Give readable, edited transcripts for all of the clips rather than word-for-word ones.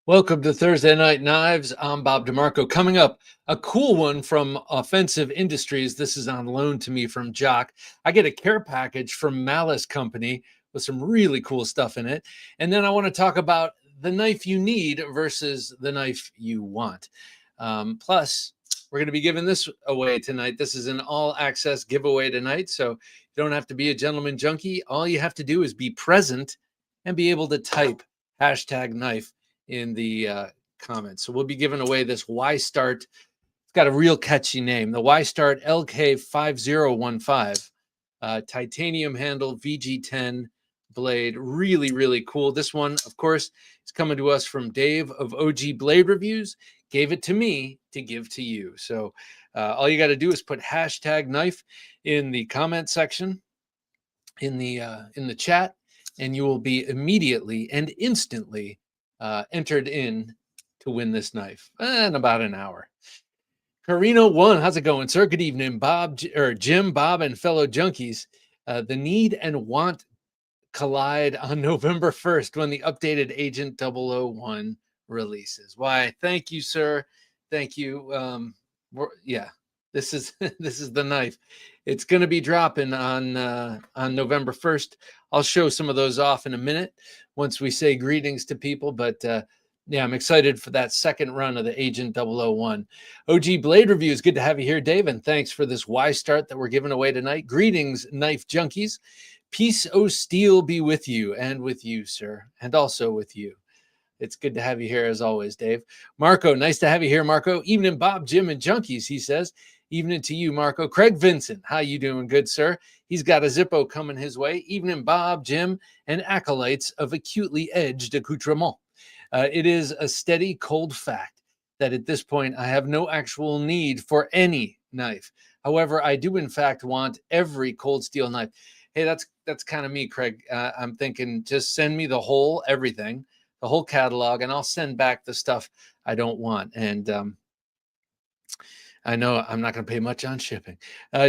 Welcome to Thursday Night Knives. I'm Bob DeMarco. Coming up, a cool one from Offensive Industries. This is on loan to me from Jock. I get a care package from Malice Company with some really cool stuff in it. And then I want to talk about the knife you need versus the knife you want. Plus, we're going to be giving this away tonight. This is an all access giveaway tonight. So you don't have to be a gentleman junkie. All you have to do is be present and be able to type #knife in the comments. So we'll be giving away this Y-Start. It's got a real catchy name. The Y-Start LK5015 titanium handle VG10 blade. Really, really cool. This one, of course, is coming to us from Dave of OG Blade Reviews. Gave it to me to give to you. So all you got to do is put #knife in the comment section in the chat, and you will be immediately and instantly entered in to win this knife in about an hour. Carino One, how's it going, sir? Good evening, Bob, or Jim, Bob, and fellow junkies. The need and want collide on November 1st when the updated Agent 001 releases. Why? Thank you, sir. Thank you. Yeah, this is this is the knife. It's going to be dropping on November 1st. I'll show some of those off in a minute once we say greetings to people. But yeah, I'm excited for that second run of the Agent 001. OG Blade Reviews, good to have you here, Dave. And thanks for this Y-Start that we're giving away tonight. Greetings, knife junkies. Peace, O steel, be with you and with you, sir, and also with you. It's good to have you here as always, Dave. Marco, nice to have you here, Marco. Evening, Bob, Jim, and junkies, he says. Evening to you, Marco. Craig Vincent, how you doing, good sir? He's got a Zippo coming his way. Evening, Bob, Jim, and acolytes of acutely edged accoutrement. It is a steady, cold fact that at this point I have no actual need for any knife. However, I do in fact want every cold steel knife. Hey, that's kind of me, Craig. I'm thinking just send me the whole everything, the whole catalog, and I'll send back the stuff I don't want. And I know I'm not going to pay much on shipping.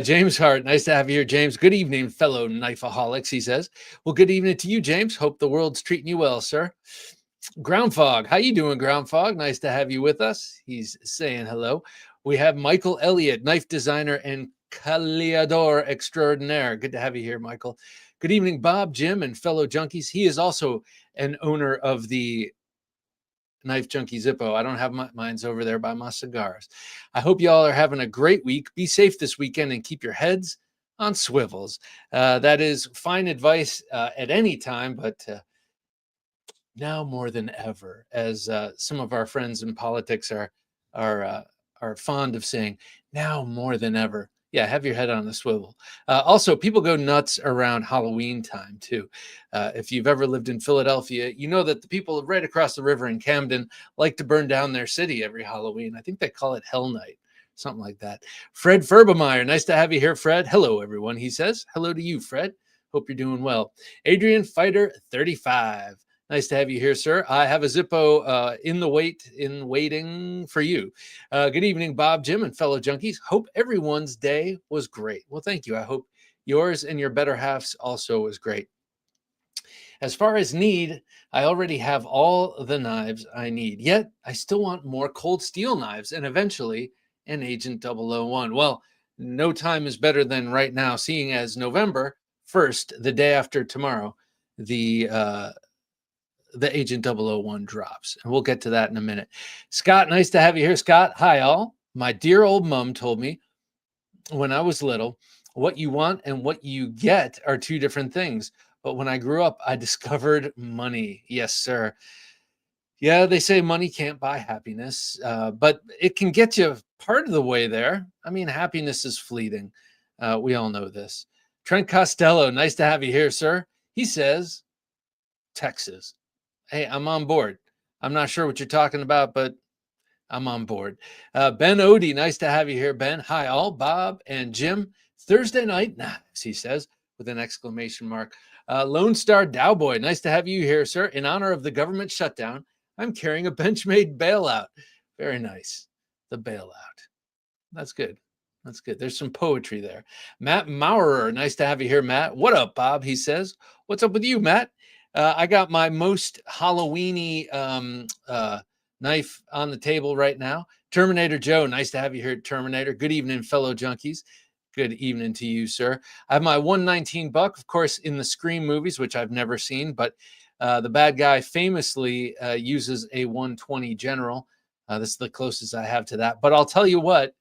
James Hart, nice to have you here, James. Good evening, fellow knifeaholics, he says. Well, good evening to you, James. Hope the world's treating you well, sir. Groundfog, how you doing, Groundfog? Nice to have you with us. He's saying hello. We have Michael Elliott, knife designer and caliador extraordinaire. Good to have you here, Michael. Good evening, Bob, Jim, and fellow junkies. He is also an owner of the Knife Junkie Zippo. I don't have mine's over there by my cigars. I hope y'all are having a great week. Be safe this weekend and keep your heads on swivels. That is fine advice at any time, but now more than ever, as some of our friends in politics are fond of saying, now more than ever. Yeah, have your head on a swivel. Also, people go nuts around Halloween time, too. If you've ever lived in Philadelphia, you know that the people right across the river in Camden like to burn down their city every Halloween. I think they call it Hell Night, something like that. Fred Ferbemeyer, nice to have you here, Fred. Hello, everyone, he says. Hello to you, Fred. Hope you're doing well. Adrian Fighter 35. Nice to have you here, sir. I have a Zippo in waiting for you. Good evening, Bob, Jim, and fellow junkies. Hope everyone's day was great. Well, thank you. I hope yours and your better halves also was great. As far as need, I already have all the knives I need. Yet, I still want more cold steel knives and eventually an Agent 001. Well, no time is better than right now, seeing as November 1st, the day after tomorrow, the Agent 001 drops. And we'll get to that in a minute. Scott, nice to have you here, Scott. Hi, all. My dear old mom told me when I was little, what you want and what you get are two different things. But when I grew up, I discovered money. Yes, sir. Yeah, they say money can't buy happiness, but it can get you part of the way there. I mean, happiness is fleeting. We all know this. Trent Costello, nice to have you here, sir. He says, Texas. Hey, I'm on board. I'm not sure what you're talking about, but I'm on board. Ben Odie, nice to have you here, Ben. Hi, all. Bob and Jim. Thursday night knives, he says, with an exclamation mark. Lone Star Dowboy, nice to have you here, sir. In honor of the government shutdown, I'm carrying a Benchmade bailout. Very nice. The bailout. That's good. That's good. There's some poetry there. Matt Maurer, nice to have you here, Matt. What up, Bob? He says. What's up with you, Matt? I got my most Halloweeny knife on the table right now. Terminator Joe, nice to have you here, Terminator. Good evening, fellow junkies. Good evening to you, sir. I have my 119 buck, of course, in the Scream movies, which I've never seen, but the bad guy famously uses a 120 General. This is the closest I have to that. But I'll tell you what,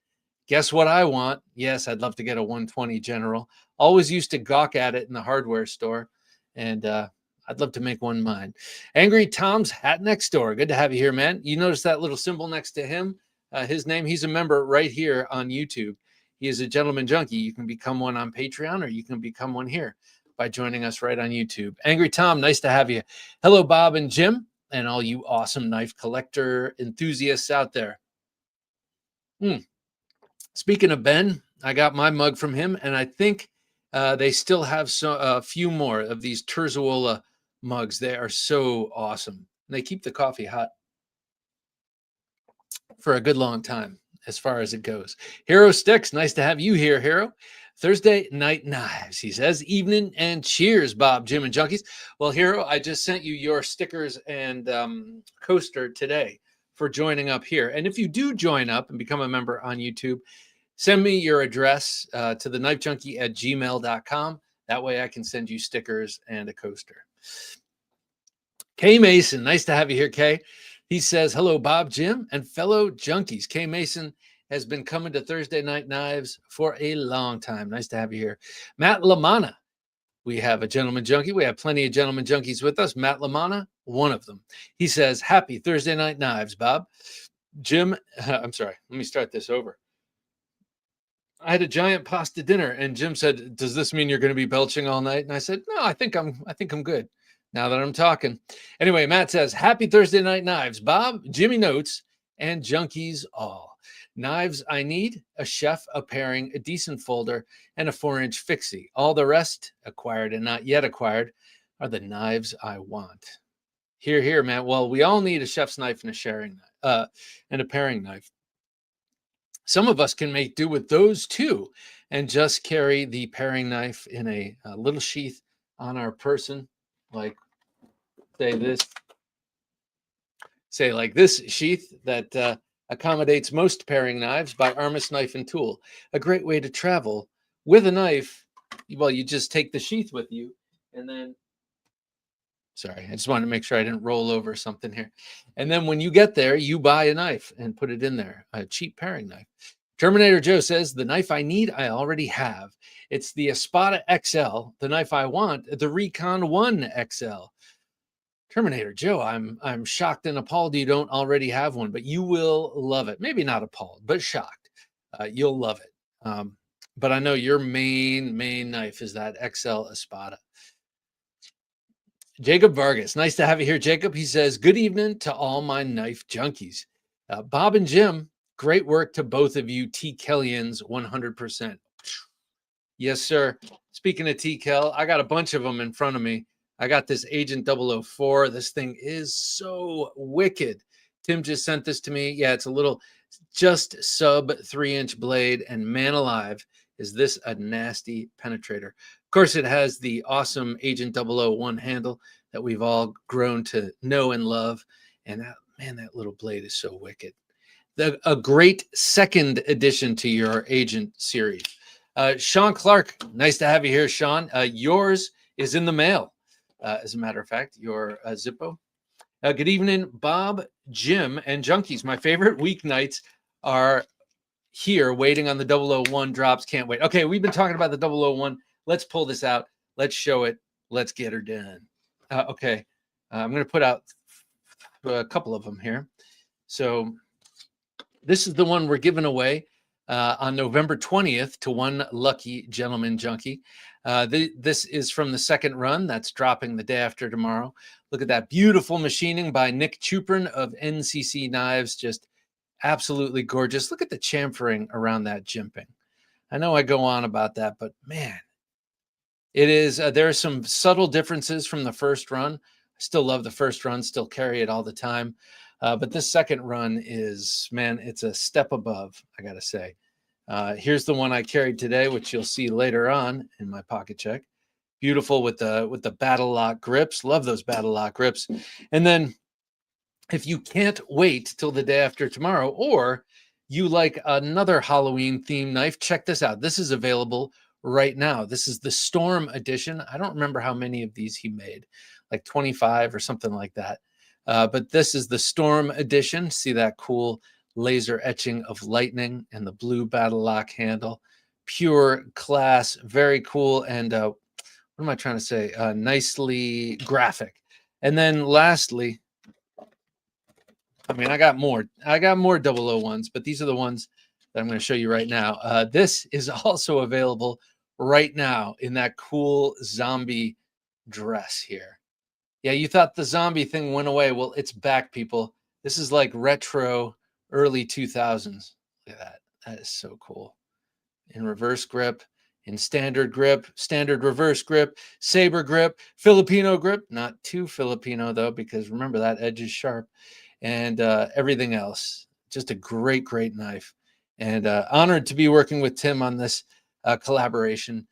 guess what I want? Yes, I'd love to get a 120 General. Always used to gawk at it in the hardware store, and I'd love to make one mine. Angry Tom's Hat Next Door. Good to have you here, man. You notice that little symbol next to him? His name, he's a member right here on YouTube. He is a gentleman junkie. You can become one on Patreon or you can become one here by joining us right on YouTube. Angry Tom, nice to have you. Hello, Bob and Jim, and all you awesome knife collector enthusiasts out there. Speaking of Ben, I got my mug from him, and I think they still have a few more of these Terzuola mugs. They are so awesome. They keep the coffee hot for a good long time as far as it goes. Hero Sticks, nice to have you here, Hero. Thursday Night Knives, he says. Evening and cheers, Bob, Jim, and Junkies. Well, Hero, I just sent you your stickers and coaster today for joining up here. And if you do join up and become a member on YouTube, send me your address to TheKnifeJunkie@gmail.com. That way I can send you stickers and a coaster. Kay Mason, nice to have you here, Kay. He says, hello, Bob, Jim, and fellow junkies. Kay Mason has been coming to Thursday Night Knives for a long time. Nice to have you here. Matt Lamana, we have a gentleman junkie. We have plenty of gentleman junkies with us. Matt Lamana, one of them. He says, happy Thursday Night Knives, Bob. Jim, I'm sorry, let me start this over. I had a giant pasta dinner, and Jim said, does this mean you're going to be belching all night? And I said, no, I think I'm good now that I'm talking. Anyway, Matt says, happy Thursday Night Knives, Bob, Jimmy Notes, and junkies all. Knives I need, a chef, a pairing, a decent folder, and a 4-inch fixie. All the rest, acquired and not yet acquired, are the knives I want. Here, here, Matt. Well, we all need a chef's knife and a sharing knife, and a paring knife. Some of us can make do with those too, and just carry the paring knife in a little sheath on our person, like like this sheath that accommodates most paring knives by Armis Knife and Tool. A great way to travel with a knife. Well, you just take the sheath with you, and then, sorry, I just wanted to make sure I didn't roll over something here. And then when you get there, you buy a knife and put it in there, a cheap paring knife. Terminator Joe says, the knife I need, I already have. It's the Espada XL. The knife I want, the Recon 1 XL. Terminator Joe, I'm shocked and appalled you don't already have one, but you will love it. Maybe not appalled, but shocked. You'll love it. But I know your main knife is that XL Espada. Jacob Vargas, nice to have you here, Jacob. He says, good evening to all my knife junkies. Bob and Jim, great work to both of you, T. Kellians, 100%. Yes, sir. Speaking of T. Kell, I got a bunch of them in front of me. I got this Agent 004. This thing is so wicked. Tim just sent this to me. Yeah, it's a little, just sub 3-inch blade, and man alive, is this a nasty penetrator. Of course, it has the awesome Agent 001 handle that we've all grown to know and love. And that, man, that little blade is so wicked. A great second addition to your Agent series. Sean Clark, nice to have you here, Sean. Yours is in the mail. As a matter of fact, your Zippo. Good evening, Bob, Jim, and junkies. My favorite weeknights are here waiting on the 001 drops. Can't wait. Okay, we've been talking about the 001. Let's pull this out. Let's show it. Let's get her done. Okay, I'm going to put out a couple of them here. So this is the one we're giving away on November 20th to one lucky gentleman junkie. This is from the second run. That's dropping the day after tomorrow. Look at that beautiful machining by Nick Chuprin of NCC Knives. Just absolutely gorgeous. Look at the chamfering around that jimping. I know I go on about that, but man, it is. There are some subtle differences from the first run. I still love the first run, still carry it all the time. But this second run is, man, it's a step above, I got to say. Here's the one I carried today, which you'll see later on in my pocket check. Beautiful with the battle lock grips. Love those battle lock grips. And then if you can't wait till the day after tomorrow, or you like another Halloween themed knife, check this out. This is available right now. This is the Storm edition. I don't remember how many of these he made, like 25 or something like that. But this is the Storm edition. See that cool laser etching of lightning and the blue battle lock handle. Pure class, very cool. And what am I trying to say? Nicely graphic. And then lastly, I mean, I got more 001s, but these are the ones that I'm going to show you right now. This is also available right now in that cool zombie dress here. Yeah, you thought the zombie thing went away. Well, it's back, people. This is like retro early 2000s. Look at that. That is so cool. In reverse grip, in standard grip, standard reverse grip, saber grip, Filipino grip. Not too Filipino, though, because remember that edge is sharp. And everything else. Just a great, great knife. And honored to be working with Tim on this collaboration.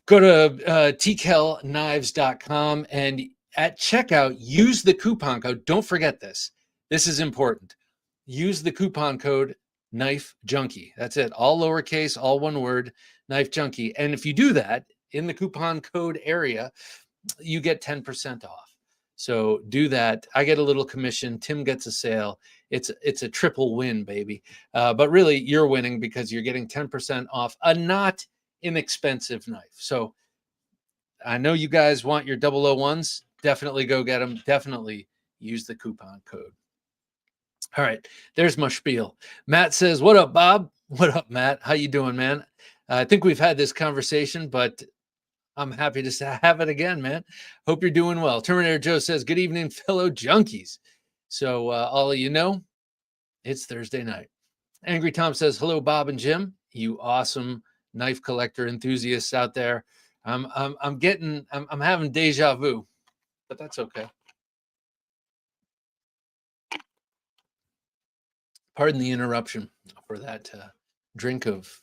Go to TheKnifeJunkie.com and at checkout, use the coupon code. Don't forget this. This is important. Use the coupon code TheKnifeJunkie. That's it. All lowercase, all one word, TheKnifeJunkie. And if you do that in the coupon code area, you get 10% off. So do that. I get a little commission. Tim gets a sale. It's a triple win, baby. But really, you're winning because you're getting 10% off a not inexpensive knife. So I know you guys want your 001s. Definitely go get them. Definitely use the coupon code. All right, there's my spiel. Matt says, "What up, Bob? What up, Matt? How you doing, man? I think we've had this conversation, but I'm happy to have it again, man. Hope you're doing well." Terminator Joe says, "Good evening, fellow junkies." So all of you know, it's Thursday night. Angry Tom says, "Hello, Bob and Jim. You awesome knife collector enthusiasts out there. I'm having deja vu, but that's okay. Pardon the interruption for that drink of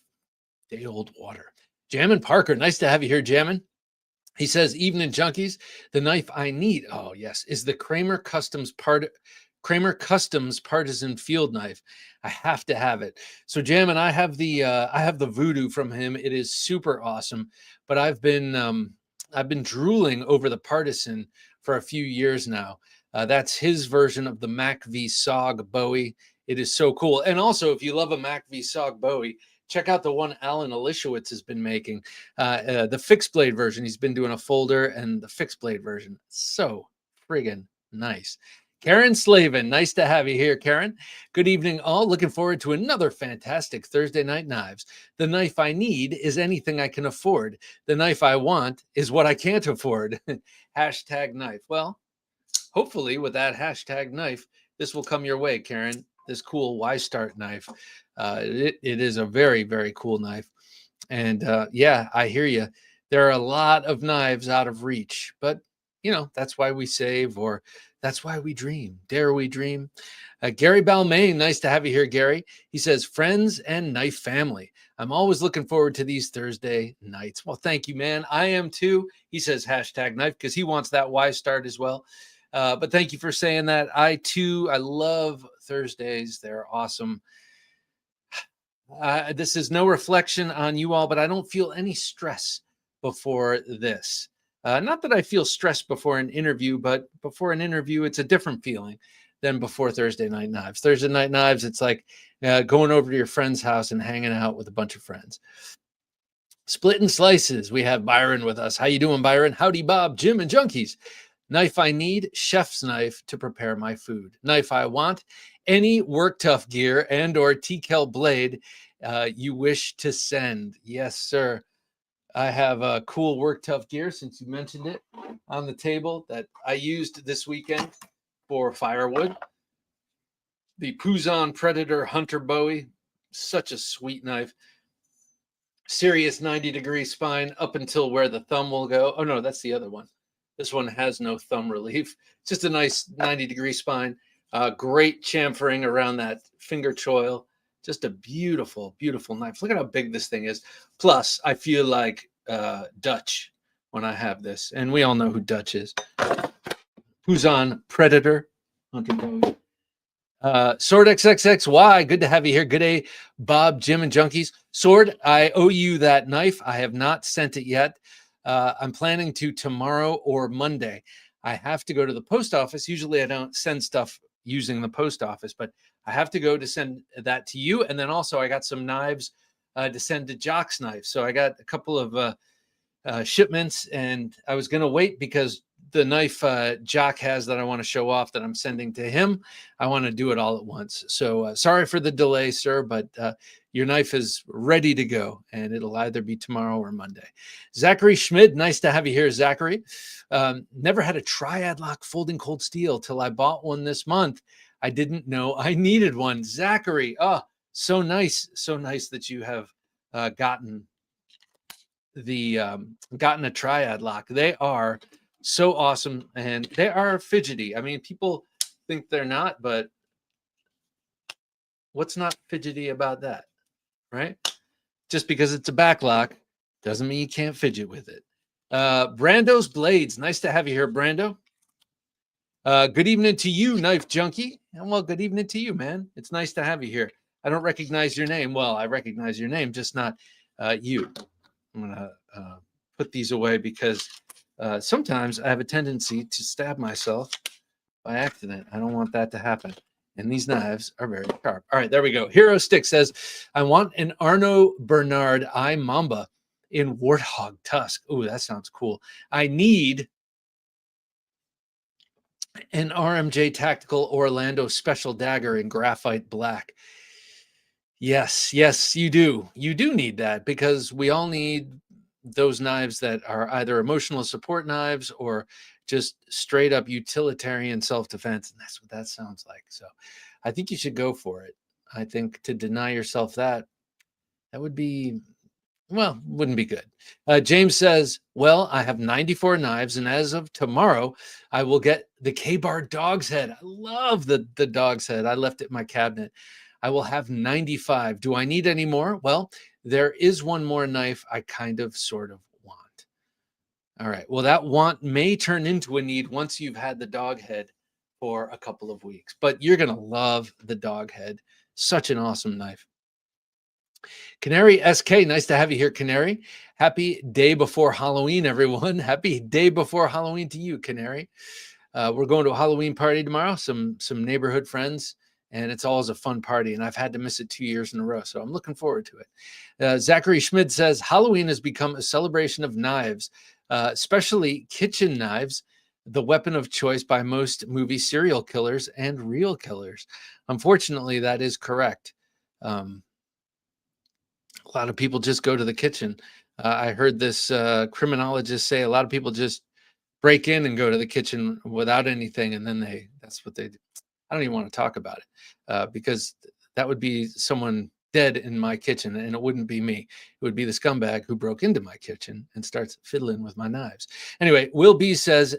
day-old water." Jammin' Parker, nice to have you here, Jammin'. He says, "Evening junkies, the knife I need," oh yes, "is the Kramer Customs Partisan Field Knife. I have to have it." So Jammin', I have the Voodoo from him. It is super awesome, but I've been drooling over the Partisan for a few years now. That's his version of the Mac V SOG Bowie. It is so cool. And also, if you love a Mac V SOG Bowie, check out the one Alan Elishowitz has been making, the fixed blade version. He's been doing a folder and the fixed blade version. So friggin' nice. Karen Slavin, nice to have you here, Karen. Good evening, all. Looking forward to another fantastic Thursday Night Knives. The knife I need is anything I can afford. The knife I want is what I can't afford. Hashtag knife. Well, hopefully with that hashtag knife, this will come your way, Karen. This cool Y-Start knife. It is a very, very cool knife. And yeah, I hear you. There are a lot of knives out of reach, but you know, that's why we save, or that's why we dream. Dare we dream? Gary Balmain, nice to have you here, Gary. He says, "Friends and knife family. I'm always looking forward to these Thursday nights." Well, thank you, man. I am too. He says hashtag knife because he wants that Y-Start as well. But thank you for saying that. I love Thursdays. They're awesome. This is no reflection on you all, but I don't feel any stress before this. Not that I feel stressed before an interview, but before an interview, it's a different feeling than before Thursday Night Knives. Thursday Night Knives, it's like going over to your friend's house and hanging out with a bunch of friends. Splitting Slices, we have Byron with us. How you doing, Byron? Howdy, Bob, Jim, and Junkies. Knife I need, chef's knife to prepare my food. Knife I want, any work tough gear and or TKL blade you wish to send. Yes, sir. I have a cool work tough gear, since you mentioned it, on the table that I used this weekend for firewood. The Puzon Predator Hunter Bowie, such a sweet knife. Serious 90-degree spine up until where the thumb will go. Oh no, that's the other one. This one has no thumb relief. Just a nice 90-degree spine. Great chamfering around that finger choil. Just a beautiful, beautiful knife. Look at how big this thing is. Plus, I feel like Dutch when I have this. And we all know who Dutch is. Who's on Predator? Hunter Code. Sword XXXY, good to have you here. Good day, Bob, Jim, and Junkies. Sword, I owe you that knife. I have not sent it yet. I'm planning to tomorrow or Monday. I have to go to the post office. Usually I don't send stuff using the post office, but I have to go to send that to you. And then also I got some knives to send to Jock's Knife. So I got a couple of shipments, and I was going to wait because the knife Jock has that I want to show off that I'm sending to him, I want to do it all at once. So sorry for the delay, sir, but your knife is ready to go, and it'll either be tomorrow or Monday. Zachary Schmid, nice to have you here, Zachary. Never had a triad lock folding cold steel till I bought one this month. I didn't know I needed one. Zachary, oh, so nice that you have gotten a triad lock. They are so awesome, and they are fidgety. I mean, people think they're not, but what's not fidgety about that, right? Just because it's a back lock doesn't mean you can't fidget with it. Brando's Blades, nice to have you here, Brando. Good evening to you, Knife Junkie. And well, good evening to you, man. It's nice to have you here. I don't recognize your name. Well, I recognize your name, just not you. I'm gonna put these away because sometimes I have a tendency to stab myself by accident. I don't want that to happen. And these knives are very sharp. All right, there we go. Hero Stick says, I want an Arno Bernard I Mamba in Warthog Tusk. Ooh, that sounds cool. I need an RMJ Tactical Orlando Special Dagger in Graphite Black. Yes, you do. You do need that because we all need those knives that are either emotional support knives or just straight up utilitarian self-defense. And that's what that sounds like. So I think you should go for it. I think to deny yourself that would be, well, wouldn't be good. James says, well, I have 94 knives, and as of tomorrow, I will get the K-Bar Dog's Head. I love the Dog's Head. I left it in my cabinet. I will have 95. Do I need any more? Well, there is one more knife I kind of sort of want. All right. Well, that want may turn into a need once you've had the dog head for a couple of weeks, but you're going to love the dog head. Such an awesome knife. Canary SK, nice to have you here, Canary. Happy day before Halloween, everyone. Happy day before Halloween to you, Canary. We're going to a Halloween party tomorrow, some neighborhood friends, and it's always a fun party, and I've had to miss it 2 years in a row, so I'm looking forward to it. Zachary Schmid says, Halloween has become a celebration of knives, especially kitchen knives, the weapon of choice by most movie serial killers and real killers. Unfortunately, that is correct. A lot of people just go to the kitchen. I heard this criminologist say a lot of people just break in and go to the kitchen without anything, and then that's what they do. I don't even want to talk about it because that would be someone dead in my kitchen, and it wouldn't be me. It would be the scumbag who broke into my kitchen and starts fiddling with my knives. Anyway, Will B says,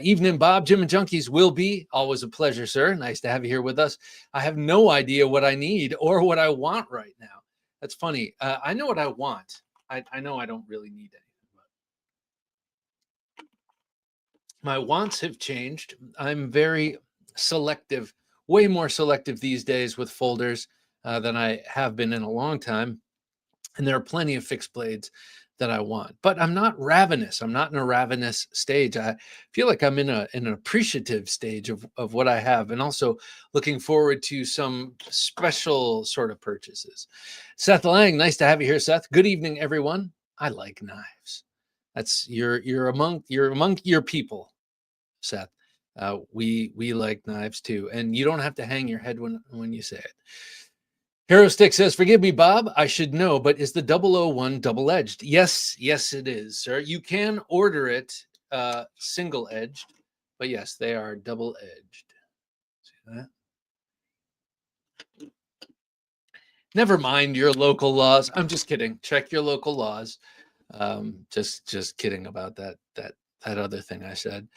evening, Bob, Jim, and Junkies. Will B, always a pleasure, sir. Nice to have you here with us. I have no idea what I need or what I want right now. That's funny. I know what I want. I know I don't really need anything. But my wants have changed. I'm very selective, way more selective these days with folders than I have been in a long time. And there are plenty of fixed blades that I want, but I'm not ravenous. I'm not in a ravenous stage. I feel like I'm in an appreciative stage of what I have, and also looking forward to some special sort of purchases. Seth Lang, nice to have you here, Seth. Good evening, everyone. I like knives. That's you're among your people, Seth. We like knives too, and you don't have to hang your head when you say it. Hero Stick says, forgive me, Bob, I should know, but is the 001 double-edged? Yes, it is, sir. You can order it single-edged, but yes, they are double-edged. See that? Never mind your local laws. I'm just kidding. Check your local laws. Just kidding about that other thing I said.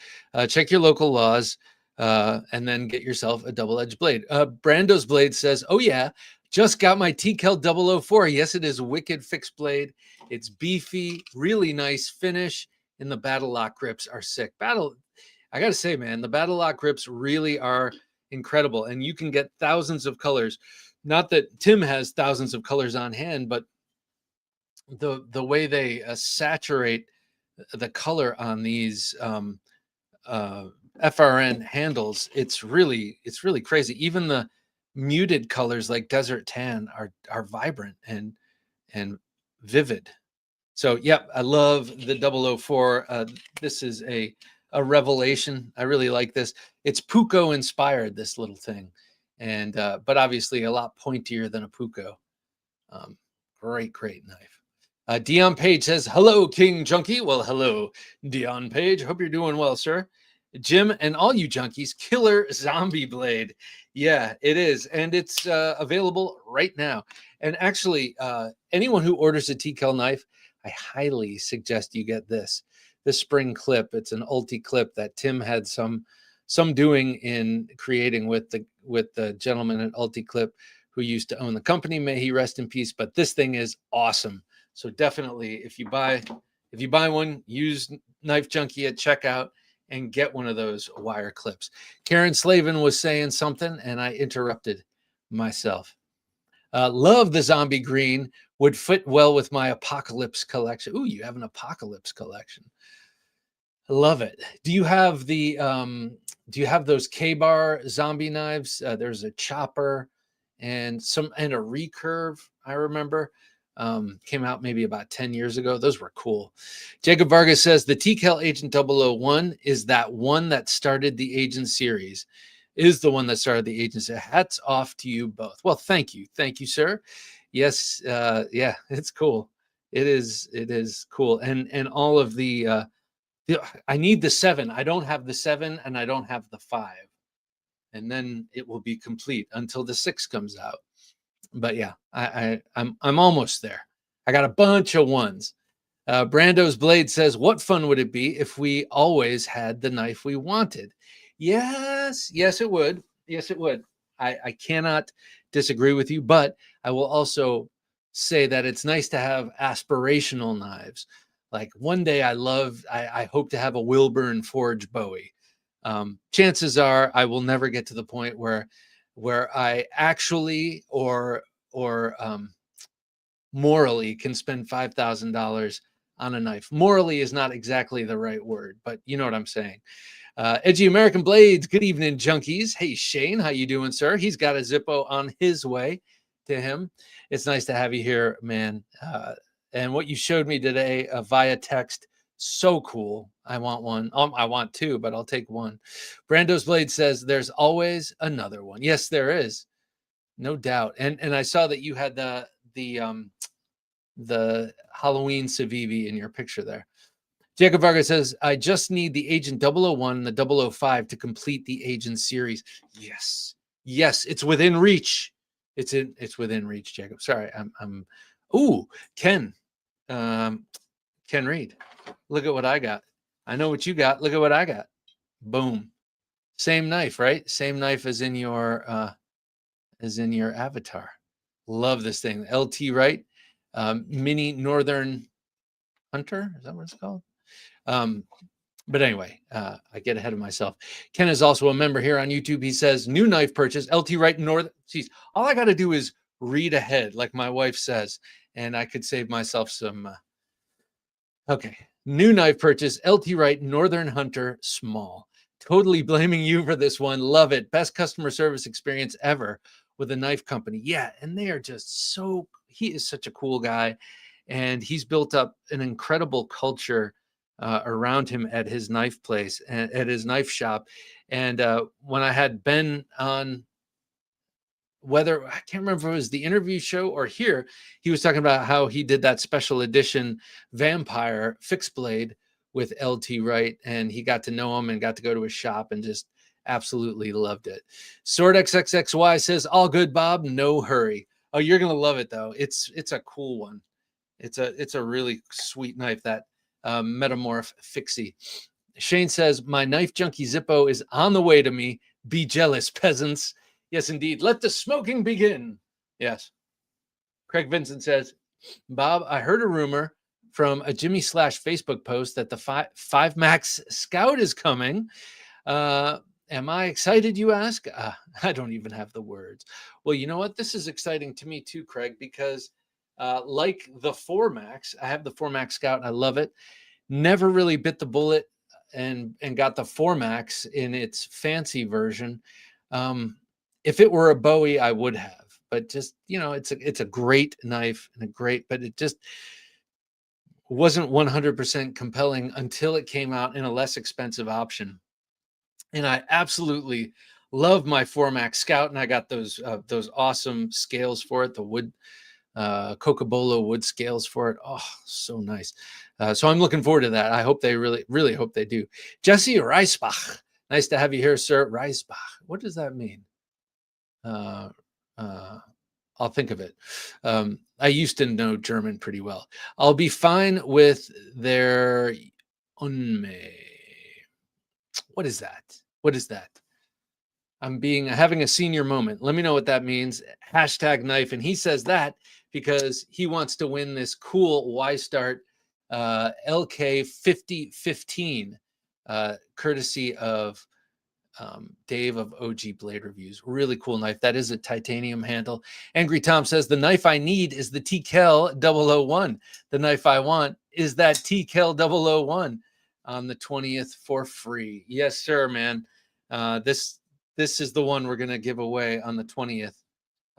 Check your local laws and then get yourself a double-edged blade. Brando's Blade says, oh yeah, just got my TKEL 004. Yes, it is a wicked fixed blade. It's beefy, really nice finish. in the battle lock grips are sick. I gotta say, man, the battle lock grips really are incredible, and you can get thousands of colors. Not that Tim has thousands of colors on hand, but the way they saturate the color on these FRN handles, it's really crazy. Even the muted colors like desert tan are vibrant and vivid. So yeah, I love the 004. This is a revelation. I really like this. It's Puko inspired, this little thing, and but obviously a lot pointier than a Puko. Great knife. Dion Page says, hello, King Junkie. Well, hello, Dion Page. Hope you're doing well, sir. Jim and all you junkies, killer zombie blade. Yeah, it is. And it's available right now. And actually, anyone who orders a TKL knife, I highly suggest you get this spring clip. It's an ulti clip that Tim had some doing in creating with the gentleman at Ulti Clip who used to own the company. May he rest in peace. But this thing is awesome. So definitely, if you buy one, use Knife Junkie at checkout and get one of those wire clips. Karen Slavin was saying something, and I interrupted myself. Love the zombie green. Would fit well with my Apocalypse collection. Ooh, you have an Apocalypse collection. I love it. Do you have those K-bar zombie knives? There's a chopper and a recurve, I remember. Came out maybe about 10 years ago. Those were cool. Jacob Vargas says the TKL Agent 001 is that one that started the Agent series. Is the one that started the Agent series. Hats off to you both. Well, thank you, sir. Yes, yeah, it's cool. It is cool, and all of the. I need the 7. I don't have the 7, and I don't have the 5, and then it will be complete until the 6 comes out. But yeah, I'm almost there. I got a bunch of ones. Brando's Blade says, what fun would it be if we always had the knife we wanted? Yes, it would. Yes, it would. I cannot disagree with you, but I will also say that it's nice to have aspirational knives. Like one day I hope to have a Wilburn Forge Bowie. Chances are I will never get to the point where I actually or morally can spend $5,000 on a knife. Morally is not exactly the right word, but you know what I'm saying. Edgy American Blades, good evening, junkies. Hey, Shane, how you doing, sir? He's got a Zippo on his way to him. It's nice to have you here, man. And what you showed me today via text, so cool. I want one. I want 2, but I'll take one. Brando's Blade says there's always another one. Yes, there is, no doubt. And I saw that you had the Halloween Civivi in your picture there. Jacob Vargas says, I just need the Agent 001 and the 005 to complete the Agent series. Yes, it's within reach. It's within reach, Jacob. Sorry, ooh, Ken Reed. Look at what I got. I know what you got. Look at what I got. Boom. Same knife, right? Same knife as in your avatar. Love this thing. LT Wright, Mini Northern Hunter. Is that what it's called? But anyway, I get ahead of myself. Ken is also a member here on YouTube. He says, new knife purchase, LT Wright North. Geez, all I got to do is read ahead, like my wife says, and I could save myself some. Okay. New knife purchase, LT Wright Northern Hunter Small. Totally blaming you for this one. Love it. Best customer service experience ever with a knife company. Yeah, and they are just he is such a cool guy, and he's built up an incredible culture around him at his knife place and at his knife shop. And when I had Ben on, whether I can't remember if it was the interview show or here, he was talking about how he did that special edition Vampire fixed blade with LT Wright, and he got to know him and got to go to his shop and just absolutely loved it. Sword XXXY says, all good, Bob, no hurry. Oh, you're gonna love it though. It's a cool one. It's a really sweet knife, that Metamorph Fixie. Shane says, my Knife Junkie Zippo is on the way to me. Be jealous, peasants. Yes, indeed. Let the smoking begin. Yes. Craig Vincent says, Bob, I heard a rumor from a Jimmy Slash Facebook post that the 5 Max Scout is coming. Am I excited, you ask? I don't even have the words. Well, you know what? This is exciting to me too, Craig, because like the 4 Max, I have the 4 Max Scout and I love it. Never really bit the bullet and got the 4 Max in its fancy version. If it were a Bowie, I would have. But just, it's a great knife and but it just wasn't 100% compelling until it came out in a less expensive option. And I absolutely love my 4 Max Scout, and I got those awesome scales for it, the wood Cocobolo wood scales for it. Oh, so nice. So I'm looking forward to that. I hope they really hope they do. Jesse Reisbach, nice to have you here, sir. Reisbach, what does that mean? I'll think of it. I used to know German pretty well. I'll be fine with their Unme. What is that? What is that? I'm having a senior moment. Let me know what that means. #knife. And he says that because he wants to win this cool Y-Start LK 5015, courtesy of Dave of OG Blade Reviews. Really cool knife. That is a titanium handle. Angry Tom says the knife I need is the TKEL 001. The knife I want is that TKEL 001 on the 20th for free. Yes, sir, man. This is the one we're going to give away on the 20th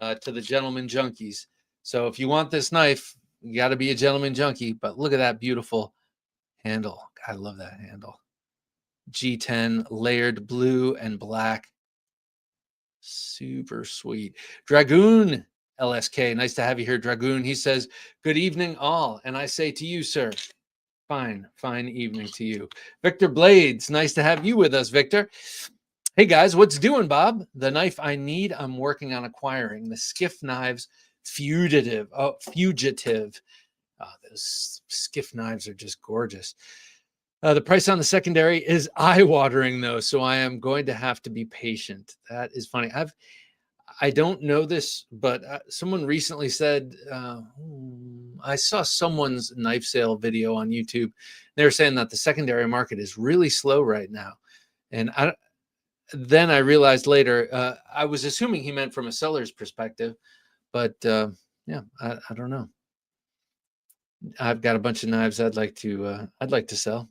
to the Gentleman Junkies. So if you want this knife, you got to be a Gentleman Junkie. But look at that beautiful handle. I love that handle. G10 layered blue and black. Super sweet. Dragoon LSK. Nice to have you here, Dragoon. He says, good evening, all. And I say to you, sir, fine evening to you. Victor Blades. Nice to have you with us, Victor. Hey, guys, what's doing, Bob? The knife I need, I'm working on acquiring. The Skiff Knives Fugitive. Those Skiff knives are just gorgeous. The price on the secondary is eye-watering, though, so I am going to have to be patient. That is funny. I don't know this, but someone recently said, I saw someone's knife sale video on YouTube. They were saying that the secondary market is really slow right now. And then I realized later, I was assuming he meant from a seller's perspective, but yeah, I don't know. I've got a bunch of knives I'd like to sell.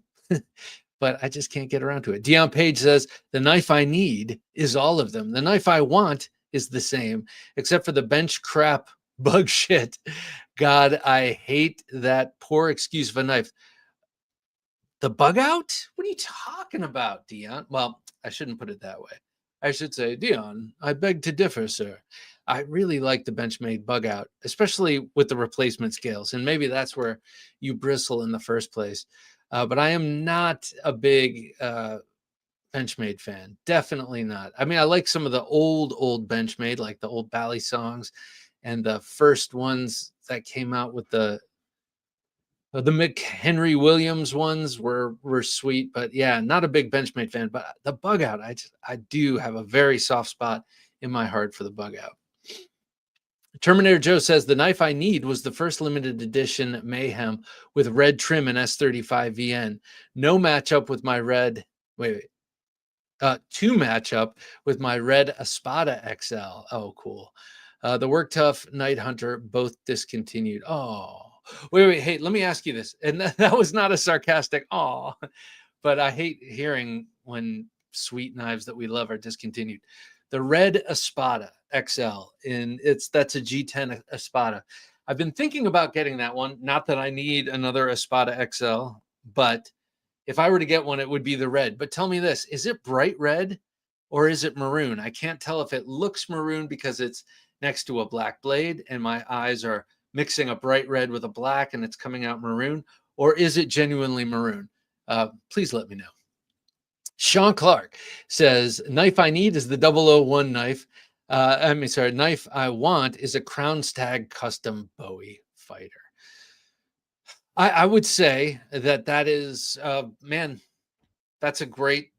But I just can't get around to it. Dion Page says, the knife I need is all of them. The knife I want is the same, except for the bench crap bug shit. God, I hate that poor excuse of a knife. The bug out? What are you talking about, Dion? Well, I shouldn't put it that way. I should say, Dion, I beg to differ, sir. I really like the Benchmade bug out, especially with the replacement scales. And maybe that's where you bristle in the first place. But I am not a big Benchmade fan. Definitely not. I mean, I like some of the old Benchmade, like the old Bally songs and the first ones that came out with the McHenry Williams ones were sweet. But yeah, not a big Benchmade fan. But the bug out, I do have a very soft spot in my heart for the bug out. Terminator Joe says the knife I need was the first limited edition Mayhem with red trim and S35 VN. No matchup with my red. To match up with my red Espada XL. Oh, cool. The Work Tough Night Hunter both discontinued. Oh, wait. Hey, let me ask you this. And that was not a sarcastic but I hate hearing when sweet knives that we love are discontinued. The red Espada XL, that's a G10 Espada. I've been thinking about getting that one. Not that I need another Espada XL, but if I were to get one, it would be the red. But tell me this, is it bright red or is it maroon? I can't tell if it looks maroon because it's next to a black blade and my eyes are mixing a bright red with a black and it's coming out maroon, or is it genuinely maroon? Please let me know. Sean Clark says, knife I need is the 001 knife. Knife I want is a Crown Stag custom Bowie fighter. I would say that is, man, that's a great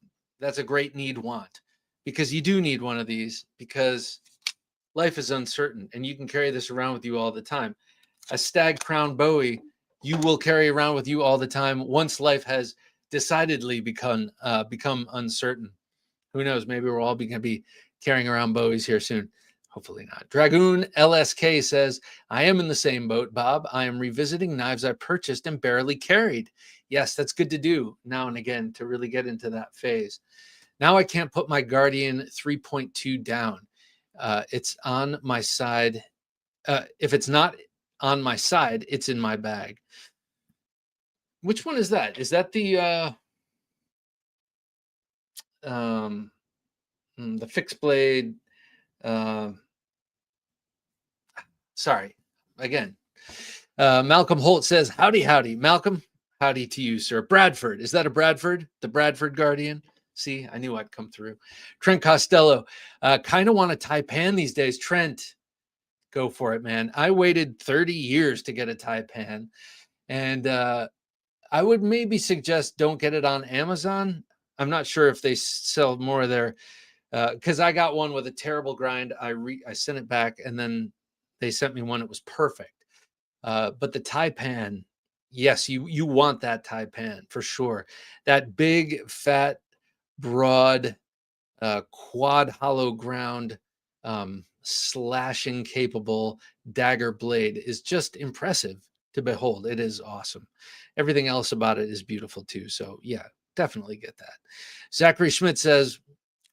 need want, because you do need one of these because life is uncertain and you can carry this around with you all the time. A Stag Crown Bowie you will carry around with you all the time once life has decidedly become uncertain. Who knows? Maybe we're all going to be carrying around Bowies here soon. Hopefully not. Dragoon LSK says, I am in the same boat, Bob. I am revisiting knives I purchased and barely carried. Yes, that's good to do now and again to really get into that phase. Now I can't put my Guardian 3.2 down. It's on my side. If it's not on my side, it's in my bag. Which one is that? Is that the fixed blade? Sorry, again. Malcolm Holt says, howdy, howdy. Malcolm, howdy to you, sir. Bradford. Is that a Bradford? The Bradford Guardian? See, I knew I'd come through. Trent Costello. Kind of want a Taipan these days. Trent, go for it, man. I waited 30 years to get a Taipan. And I would maybe suggest don't get it on Amazon. I'm not sure if they sell more of their, because I got one with a terrible grind. I sent it back, and then they sent me one that was perfect. But the Taipan, yes, you want that Taipan for sure. That big, fat, broad, quad hollow ground, slashing capable dagger blade is just impressive to behold. It is awesome. Everything else about it is beautiful too. So yeah, definitely get that. Zachary Schmidt says,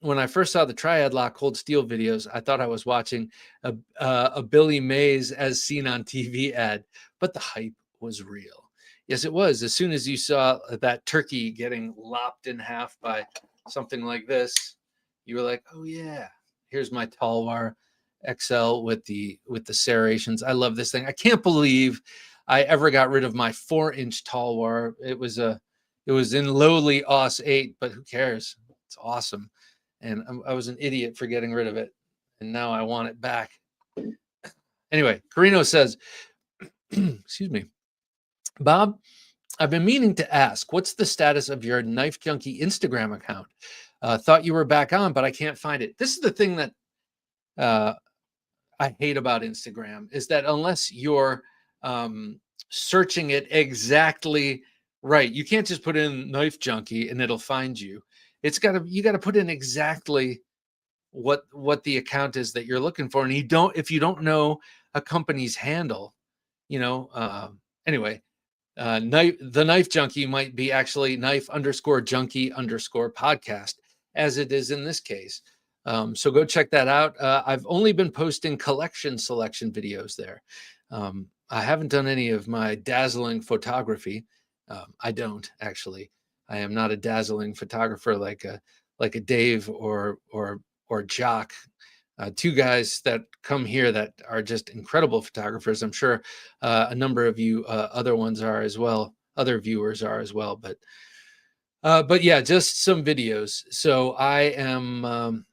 when I first saw the Triad Lock Cold Steel videos, I thought I was watching a Billy Mays as seen on TV ad, but the hype was real. Yes, it was. As soon as you saw that turkey getting lopped in half by something like this, you were like, oh yeah, here's my Talwar XL with the serrations. I love this thing. I can't believe I ever got rid of my 4-inch Talwar. It was in lowly Aus 8, but who cares? It's awesome. And I was an idiot for getting rid of it, and now I want it back. Anyway, Carino says, excuse me, Bob, I've been meaning to ask, what's the status of your Knife Junkie Instagram account? Thought you were back on, but I can't find it. This is the thing that I hate about Instagram, is that unless you're searching it exactly right, you can't just put in Knife Junkie and it'll find you. You got to put in exactly what the account is that you're looking for, and if you don't know a company's handle, anyway, the Knife Junkie might be actually knife_junkie_podcast, as it is in this case. So go check that out. I've only been posting collection selection videos there. I haven't done any of my dazzling photography. I don't actually. I am not a dazzling photographer like a Dave or Jock, two guys that come here that are just incredible photographers. I'm sure a number of you other ones are as well. Other viewers are as well. But yeah, just some videos. So I am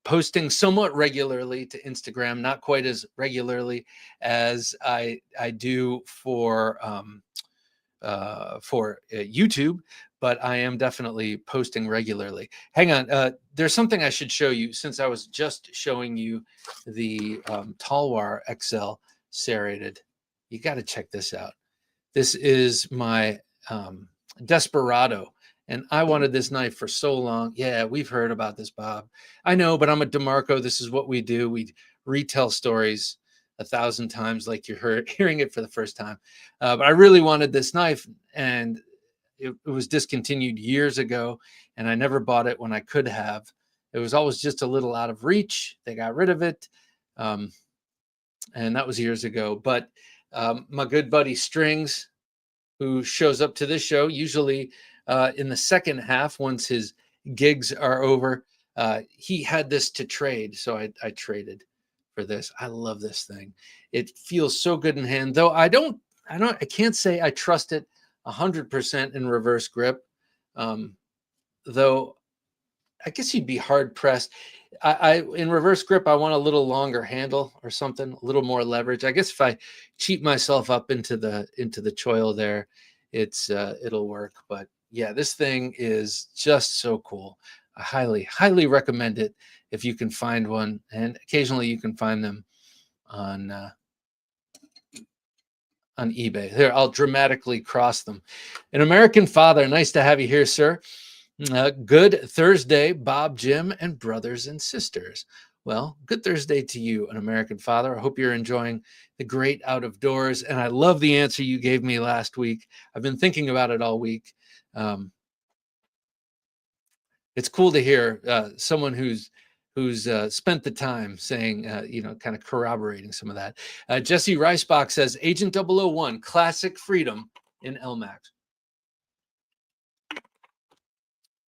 posting somewhat regularly to Instagram, not quite as regularly as I do for YouTube, but I am definitely posting regularly. Hang on, there's something I should show you, since I was just showing you the Talwar XL serrated. You got to check this out. This is my Desperado, and I wanted this knife for so long. Yeah, we've heard about this, Bob. I know, but I'm a DeMarco. This is what we do. We retell stories 1,000 times like you're hearing it for the first time. But I really wanted this knife, and it was discontinued years ago, and I never bought it when I could have. It was always just a little out of reach. They got rid of it, and that was years ago. But my good buddy Strings, who shows up to this show usually in the second half once his gigs are over, he had this to trade, so I traded for this. I love this thing. It feels so good in hand, though I can't say I trust it 100% in reverse grip, though I guess you'd be hard pressed. I in reverse grip, I want a little longer handle or something, a little more leverage. I guess if I cheat myself up into the choil there, it'll work. But yeah, this thing is just so cool. I highly recommend it if you can find one, and occasionally you can find them on on eBay. Here, I'll dramatically cross them. An American Father, nice to have you here, sir. Good Thursday, Bob, Jim, and brothers and sisters. Well, good Thursday to you, an American Father. I hope you're enjoying the great out of doors. And I love the answer you gave me last week. I've been thinking about it all week. It's cool to hear someone who's spent the time saying, kind of corroborating some of that. Jesse Reisbach says, Agent 001, classic freedom in LMAX.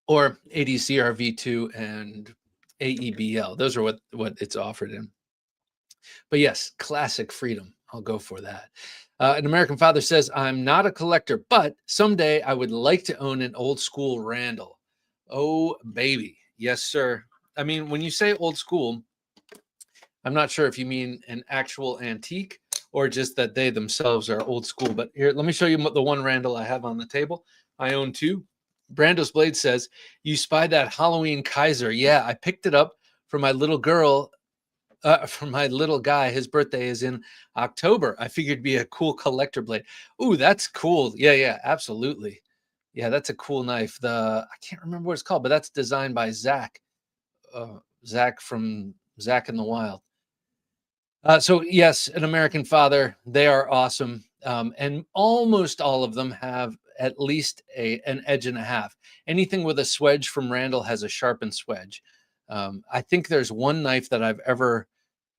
Or ADCRV2 and AEBL. Those are what it's offered in. But yes, classic freedom. I'll go for that. An American Father says, I'm not a collector, but someday I would like to own an old school Randall. Oh, baby. Yes, sir. I mean, when you say old school, I'm not sure if you mean an actual antique or just that they themselves are old school. But here, let me show you the one Randall I have on the table. I own two. Brando's Blade says, you spied that Halloween Kaiser. Yeah, I picked it up for my little girl, for my little guy. His birthday is in October. I figured it'd be a cool collector blade. Ooh, that's cool. Yeah, absolutely. Yeah, that's a cool knife. I can't remember what it's called, but that's designed by Zach. Zach from Zach in the Wild. So yes, an American Father. They are awesome. And almost all of them have at least an edge and a half. Anything with a swedge from Randall has a sharpened swedge. I think there's one knife that I've ever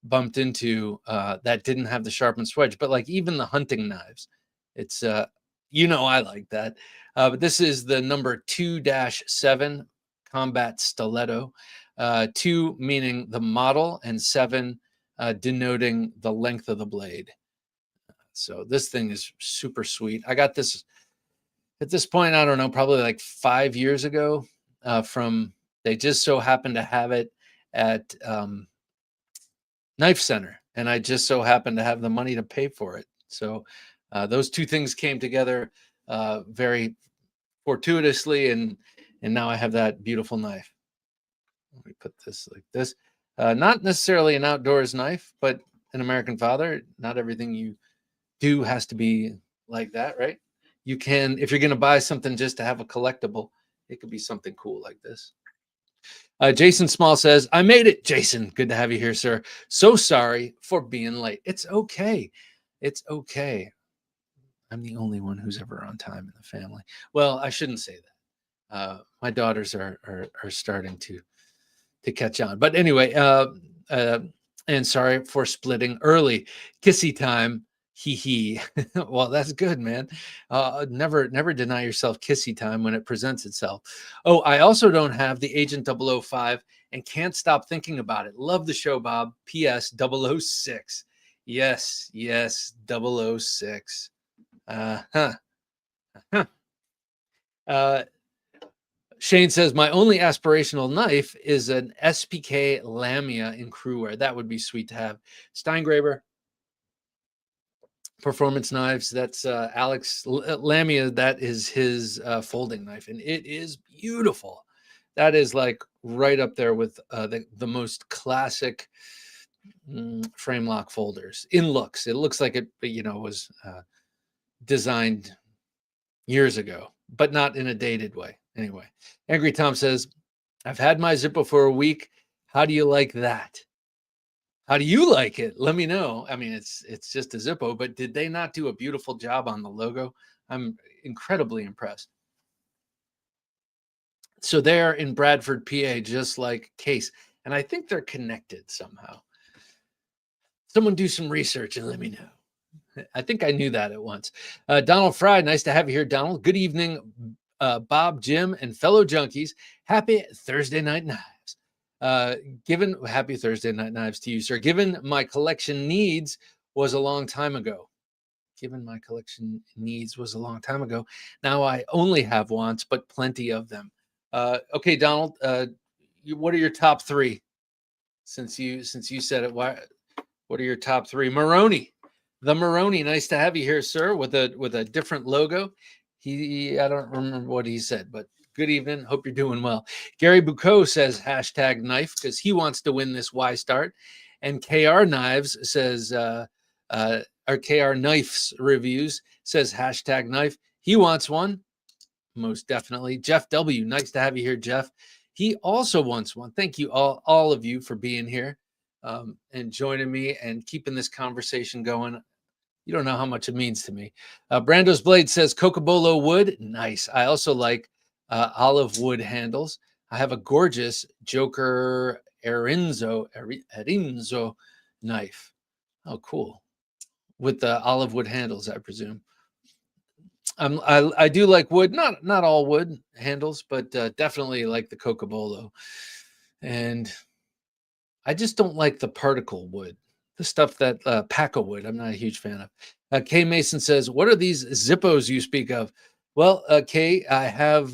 bumped into that didn't have the sharpened swedge, but like even the hunting knives, it's I like that. But this is the number 2-7 combat stiletto. 2 meaning the model, and 7 denoting the length of the blade. So this thing is super sweet. I got this at this point, I don't know, probably like 5 years ago. They just so happened to have it at Knife Center, and I just so happened to have the money to pay for it. So those two things came together very fortuitously, and now I have that beautiful knife. Let me put this like this. Not necessarily an outdoors knife, but an American Father. Not everything you do has to be like that, right? You can, if you're going to buy something just to have a collectible, it could be something cool like this. Jason Small says, I made it. Jason, good to have you here, sir. So sorry for being late. It's okay. It's okay. I'm the only one who's ever on time in the family. Well, I shouldn't say that. My daughters are starting to catch on. But anyway, and sorry for splitting early. Kissy time. Hee. Well, that's good, man. Never deny yourself kissy time when it presents itself. Oh, I also don't have the Agent 005 and can't stop thinking about it. Love the show, Bob. P.S. 006. Yes, 006. Shane says, my only aspirational knife is an SPK Lamia in crewwear. That would be sweet to have. Steingraber Performance Knives. That's Alex Lamia. That is his folding knife, and it is beautiful. That is like right up there with the most classic frame lock folders in looks. It looks like it, was designed years ago, but not in a dated way. Anyway, Angry Tom says, I've had my Zippo for a week. How do you like that? How do you like it? Let me know. I mean, it's just a Zippo, but did they not do a beautiful job on the logo? I'm incredibly impressed. So they're in Bradford, PA, just like Case. And I think they're connected somehow. Someone do some research and let me know. I think I knew that at once. Donald Fry, nice to have you here, Donald. Good evening, Bob, Jim, and fellow junkies. Happy Thursday Night Knives. Happy Thursday Night Knives to you, sir. Given my collection needs was a long time ago. Now I only have wants, but plenty of them. Okay, Donald, what are your top 3? Since you said it, what are your top 3? The Maroni, nice to have you here, sir, with a different logo. I don't remember what he said, but good evening. Hope you're doing well. Gary Bucco says #knife because he wants to win this Y Start. And KR Knives says KR Knifes reviews, says hashtag knife. He wants one. Most definitely. Jeff W. Nice to have you here, Jeff. He also wants one. Thank you all of you for being here and joining me and keeping this conversation going. You don't know how much it means to me. Brando's Blade says Cocobolo wood. Nice. I also like olive wood handles. I have a gorgeous Joker Erinzo knife. Oh, cool. With the olive wood handles, I presume. I do like wood, not all wood handles, but definitely like the Cocobolo. And I just don't like the particle wood, the stuff that Paco wood. I'm not a huge fan of. Kay Mason says, "What are these Zippos you speak of?" Well, Kay, I have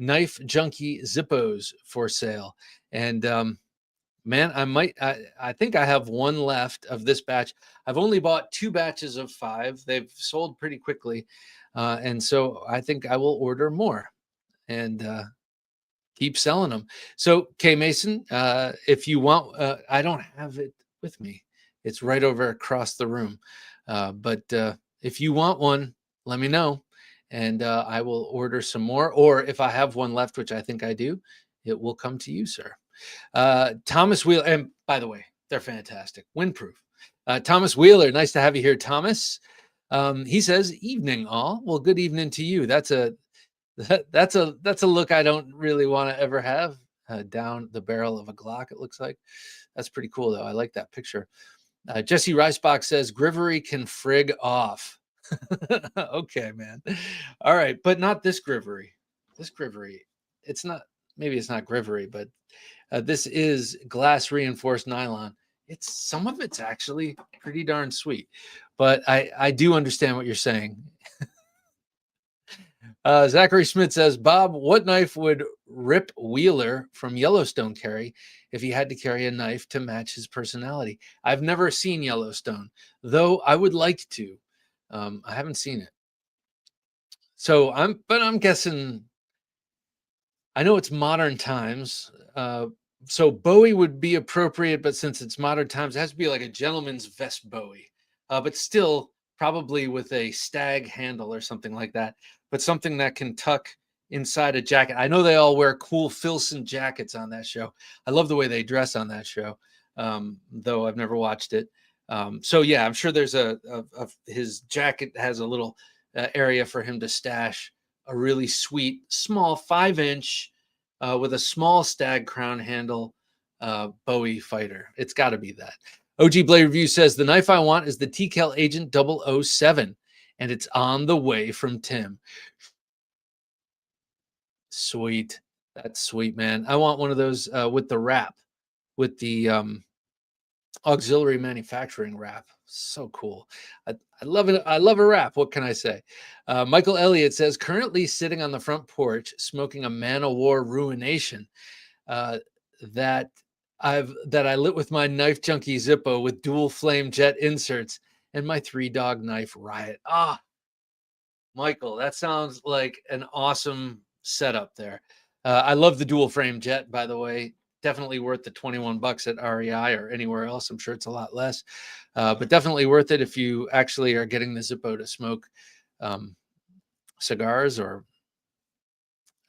TheKnifeJunkie Zippos for sale, and man, I think I have one left of this batch. I've only bought 2 batches of 5. They've sold pretty quickly, and so I think I will order more and keep selling them. So, K Mason, if you want, I don't have it with me. It's right over across the room. But if you want one, let me know, and I will order some more. Or if I have one left, which I think I do, it will come to you, sir. Thomas Wheeler, and by the way, they're fantastic, windproof. Thomas Wheeler, nice to have you here, Thomas. He says, "Evening, all." Well, good evening to you. That's a look I don't really want to ever have. Down the barrel of a Glock, it looks like. That's pretty cool, though. I like that picture. Jesse Ricebox says, "Grivery can frig off." Okay, man. All right, but not this Grivery. This Grivery, it's not. Maybe it's not Grivery, but this is glass reinforced nylon. Some of it's actually pretty darn sweet, but I do understand what you're saying. Zachary Smith says, "Bob, what knife would Rip Wheeler from Yellowstone carry if he had to carry a knife to match his personality?" I've never seen Yellowstone, though I would like to. I haven't seen it. So I'm guessing, I know it's modern times. So Bowie would be appropriate, but since it's modern times, it has to be like a gentleman's vest Bowie, but still probably with a stag handle or something like that, but something that can tuck inside a jacket. I know they all wear cool Filson jackets on that show. I love the way they dress on that show, though I've never watched it. So yeah, I'm sure there's his jacket has a little area for him to stash a really sweet small 5-inch with a small stag crown handle Bowie fighter. It's got to be that. OG Blade Review says, "The knife I want is the TCal Agent 007, and it's on the way from Tim." Sweet. That's sweet, man. I want one of those with the wrap, with the auxiliary manufacturing wrap. So cool. I love it. I love a wrap. What can I say? Michael Elliott says, "Currently sitting on the front porch smoking a Man of War Ruination that I lit with my TheKnifeJunkie Zippo with dual flame jet inserts and my 3-dog knife Riot." Ah, Michael, that sounds like an awesome setup there. I love the dual frame jet, by the way. Definitely worth the $21 at REI or anywhere else. I'm sure it's a lot less, but definitely worth it if you actually are getting the Zippo to smoke cigars. Or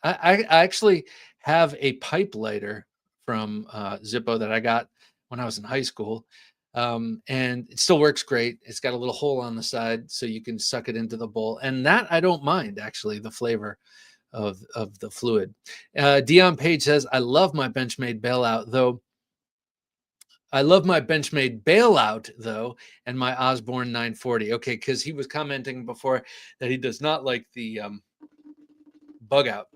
I actually have a pipe lighter from Zippo that I got when I was in high school. And it still works great. It's got a little hole on the side so you can suck it into the bowl. And that I don't mind, actually, the flavor of the fluid. Dion Page says, "I love my Benchmade bailout, though. I love my Benchmade bailout, though, and my Osborne 940. Okay, because he was commenting before that he does not like the bug out.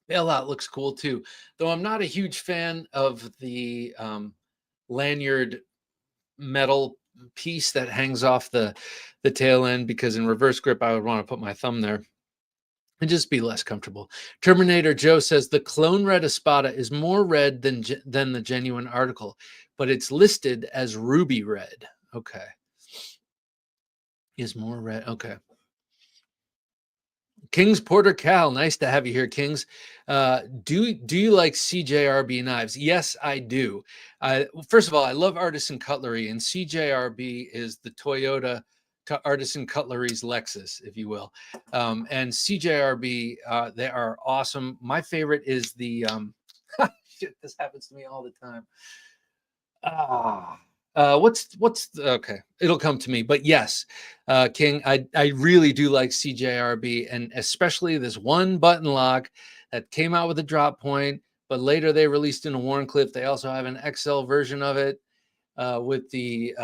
Bailout looks cool too, though I'm not a huge fan of the lanyard metal piece that hangs off the tail end, because in reverse grip I would want to put my thumb there and just be less comfortable. Terminator Joe says, "The clone red Espada is more red than the genuine article, but it's listed as ruby red." Okay. Is more red. Okay. Kings Porter Cal, nice to have you here, Kings. Do you like CJRB knives? Yes, I do. First of all, I love artisan cutlery, and CJRB is the Toyota to artisan cutlery's Lexus, if you will. And CJRB, they are awesome. My favorite is the shit. This happens to me all the time. Okay, it'll come to me, but yes, King, I really do like CJRB, and especially this one button lock that came out with a drop point, but later they released in a Wharncliffe. They also have an XL version of it with the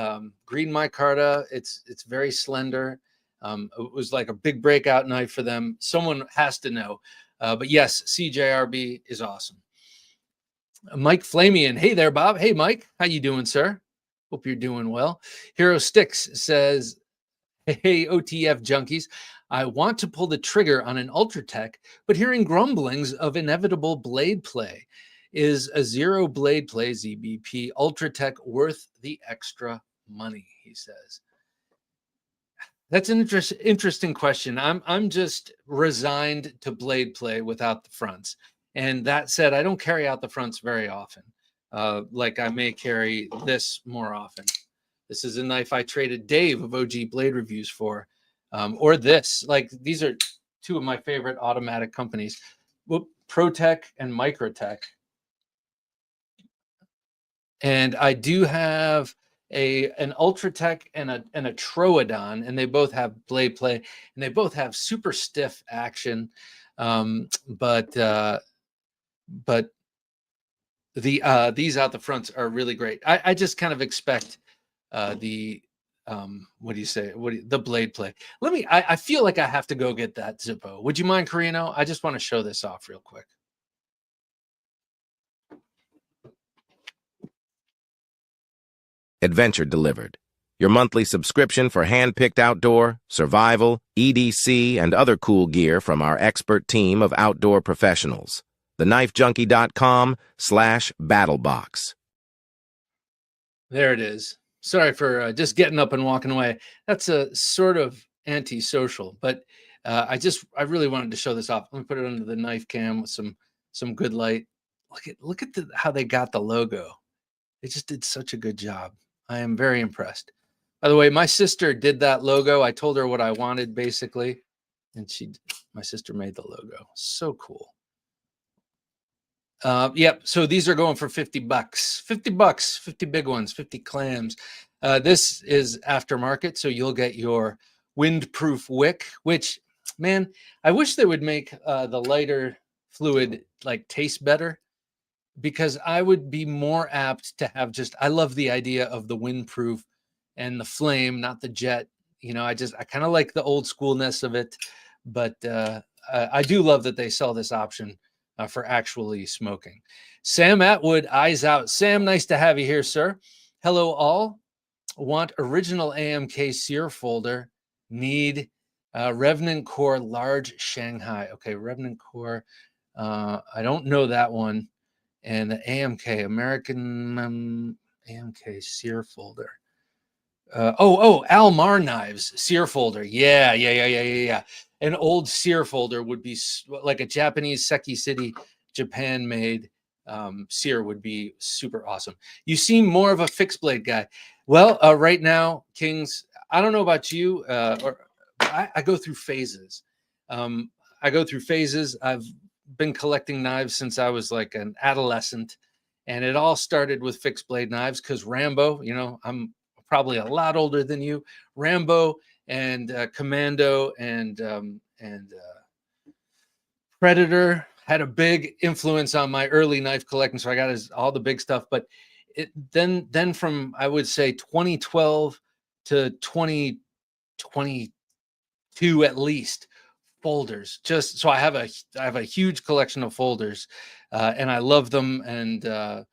green micarta. It's very slender. It was like a big breakout knife for them. Someone has to know, but yes, CJRB is awesome. Mike Flamian. Hey there, Bob. Hey, Mike. How you doing, sir? Hope you're doing well. Hero Sticks says, hey, OTF junkies. I want to pull the trigger on an Ultratech, but hearing grumblings of inevitable blade play. Is a zero blade play ZBP Ultratech worth the extra money, he says. That's an interesting question. I'm just resigned to blade play without the fronts. And that said, I don't carry out the fronts very often. Like I may carry this more often. This is a knife I traded Dave of OG Blade Reviews for, or this. Like these are two of my favorite automatic companies, ProTech and Microtech. And I do have an Ultratech and a Troodon, and they both have blade play, and they both have super stiff action. But these out the fronts are really great. I just kind of expect the what do you say? The blade play. I feel like I have to go get that Zippo. Would you mind, Carino? I just want to show this off real quick. Adventure Delivered, your monthly subscription for hand-picked outdoor, survival, EDC, and other cool gear from our expert team of outdoor professionals. TheKnifeJunkie.com/battlebox. There it is. Sorry for just getting up and walking away. That's a sort of antisocial, but I really wanted to show this off. Let me put it under the knife cam with some good light. Look at how they got the logo. They just did such a good job. I am very impressed. By the way, my sister did that logo. I told her what I wanted basically, and my sister made the logo. So cool. Yep. So these are going for $50. $50, 50 big ones, 50 clams. This is aftermarket, so you'll get your windproof wick, which, man, I wish they would make the lighter fluid like taste better, because I would be more apt to have I love the idea of the windproof and the flame, not the jet. You know, I kind of like the old schoolness of it, but I do love that they sell this option for actually smoking. Sam Atwood, eyes out. Sam, nice to have you here, sir. Hello, all. Want original AMK sear folder. Need Revenant Core large Shanghai. Okay, Revenant Core. I don't know that one. And the AMK, American AMK sear folder. Almar knives, sear folder. Yeah. An old sear folder would be like a Japanese Seki City, Japan made sear would be super awesome. You seem more of a fixed blade guy. Well, right now, Kings, I don't know about you, I go through phases. I've been collecting knives since I was like an adolescent, and it all started with fixed blade knives because Rambo, you know, I'm probably a lot older than you. Rambo and Commando and Predator had a big influence on my early knife collecting, so I got all the big stuff. But then from, I would say, 2012 to 2022 at least, folders. Just so I have a huge collection of folders, and I love them, and I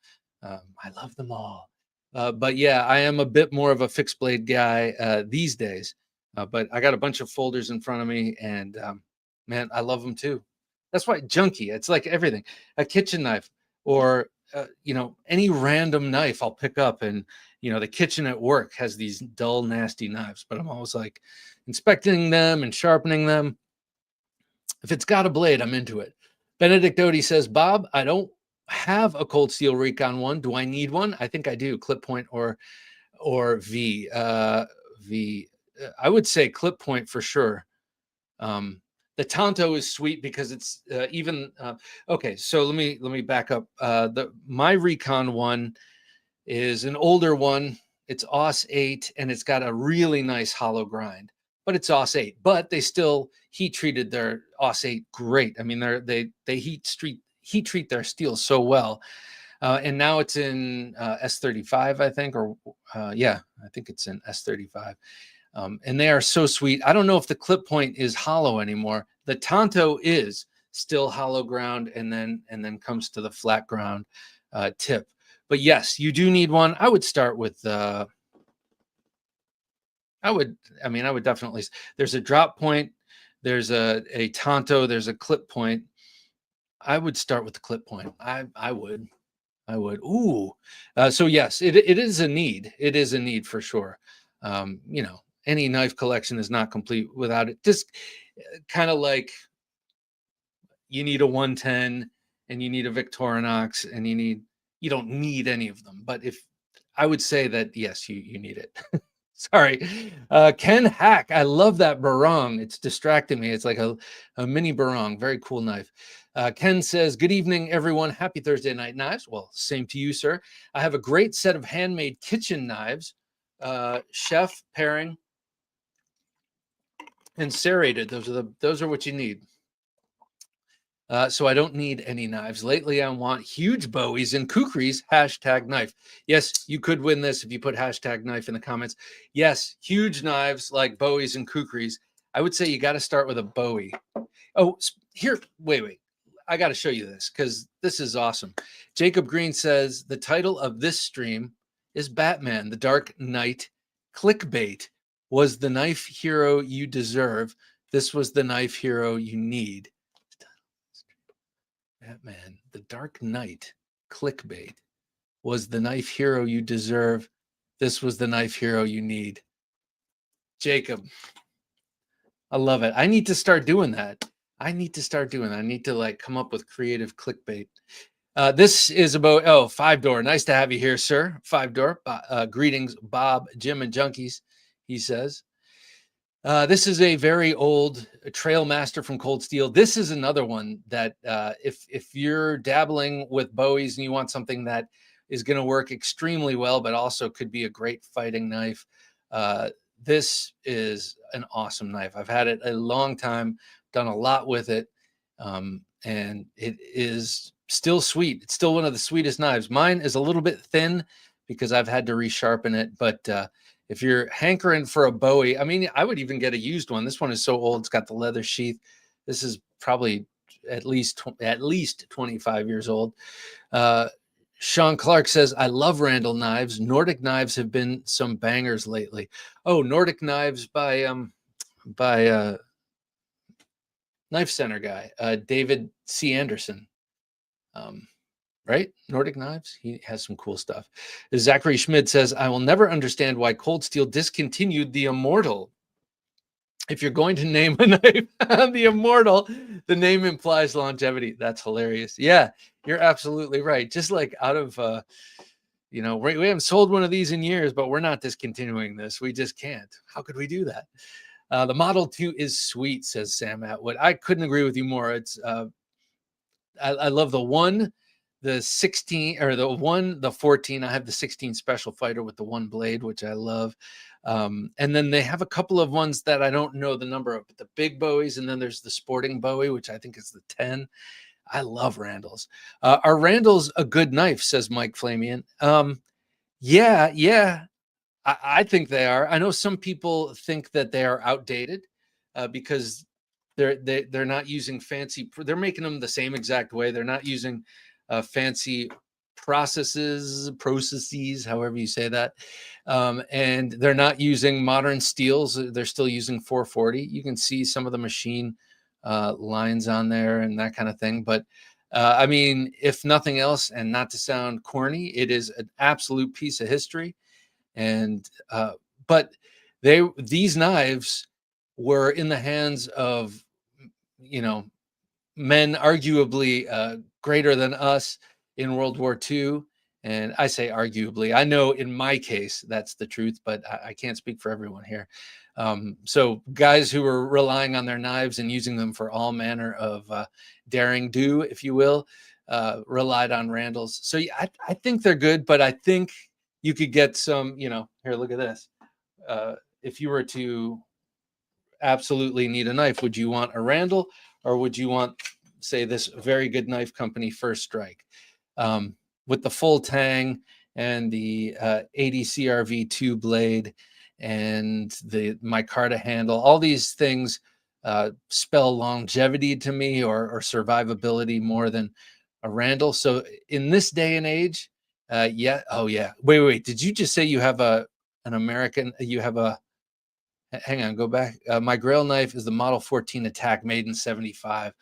love them all. But yeah, I am a bit more of a fixed blade guy these days. But I got a bunch of folders in front of me, and man, I love them too. That's why Junkie. It's like everything. A kitchen knife, or you know, any random knife I'll pick up, and you know, the kitchen at work has these dull, nasty knives, but I'm always like inspecting them and sharpening them. If it's got a blade, I'm into it. Benedict Doty says, Bob, I don't have a Cold Steel Recon one. Do I need one? I think I do. Clip point or V. V. I would say clip point for sure. The Tonto is sweet because it's even. Okay, so let me back up. My Recon one is an older one. It's AUS 8 and it's got a really nice hollow grind, but it's AUS 8. But they still heat treated their AUS 8 great. I mean, they heat treat their steel so well. And now it's in S35, I think, or yeah, I think it's in S35. And they are so sweet. I don't know if the clip point is hollow anymore. The Tonto is still hollow ground and then comes to the flat ground tip. But yes, you do need one. I would start with I would definitely. There's a drop point, there's a Tonto, there's a clip point. I would start with the clip point. I would. Ooh. So yes, it is a need. It is a need for sure. Any knife collection is not complete without it. Just kind of like you need a 110 and you need a Victorinox and you don't need any of them. But if I would say that, yes, you need it. Sorry. Ken Hack. I love that barong. It's distracting me. It's like a mini barong. Very cool knife. Ken says, good evening, everyone. Happy Thursday night knives. Well, same to you, sir. I have a great set of handmade kitchen knives, chef, paring, and serrated. Those are what you need. So I don't need any knives. Lately, I want huge bowies and kukris, #knife. Yes, you could win this if you put #knife in the comments. Yes, huge knives like bowies and kukris. I would say you got to start with a bowie. Oh, here, wait. I got to show you this because this is awesome. Jacob Green says, the title of this stream is Batman, the Dark Knight. Clickbait. Was the knife hero you deserve. This was the knife hero you need. Batman, the Dark Knight, clickbait. Was the knife hero you deserve. This was the knife hero you need. Jacob, I love it. I need to start doing that. I need to like come up with creative clickbait. This is about, 5 Door. Nice to have you here, sir. 5 Door. Greetings, Bob, Jim, and Junkies, he says. This is a very old Trailmaster from Cold Steel. This is another one that if you're dabbling with bowies and you want something that is going to work extremely well, but also could be a great fighting knife, this is an awesome knife. I've had it a long time, done a lot with it, and it is still sweet. It's still one of the sweetest knives. Mine is a little bit thin because I've had to resharpen it, but if you're hankering for a bowie, I mean, I would even get a used one. This one is so old; it's got the leather sheath. This is probably at least 25 years old. Sean Clark says, "I love Randall knives. Nordic knives have been some bangers lately." Oh, Nordic knives by Knife Center guy, David C. Anderson. Right? Nordic Knives. He has some cool stuff. Zachary Schmid says, I will never understand why Cold Steel discontinued the Immortal. If you're going to name a knife the Immortal, the name implies longevity. That's hilarious. Yeah, you're absolutely right. Just like out of, we haven't sold one of these in years, but we're not discontinuing this. We just can't. How could we do that? The Model 2 is sweet, says Sam Atwood. I couldn't agree with you more. It's, I love the 1, the 16, or the 14. I have the 16 Special Fighter with the 1 blade, which I love. And then they have a couple of ones that I don't know the number of, but the big bowies. And then there's the sporting bowie, which I think is the 10. I love Randalls. Are Randalls a good knife, says Mike Flamian? Yeah. I think they are. I know some people think that they are outdated because they're not using fancy. They're making them the same exact way. They're not using fancy processes, however you say that, and they're not using modern steels. They're still using 440. You can see some of the machine lines on there and that kind of thing. But I mean, if nothing else, and not to sound corny, it is an absolute piece of history. And but these knives were in the hands of men arguably greater than us in World War II. And I say arguably. I know in my case that's the truth, but I can't speak for everyone here. So guys who were relying on their knives and using them for all manner of daring do, if you will, relied on Randalls. So yeah, I think they're good, but I think you could get some, here, look at this. If you were to absolutely need a knife, would you want a Randall or would you want, say, this very good knife company First Strike? With the full tang and the 80 CRV2 blade and the micarta handle, all these things spell longevity to me or survivability more than a Randall. So in this day and age, yeah. Oh yeah. Wait. Did you just say you have an American? You have a hang on, go back. My Grail knife is the Model 14 Attack made in 75.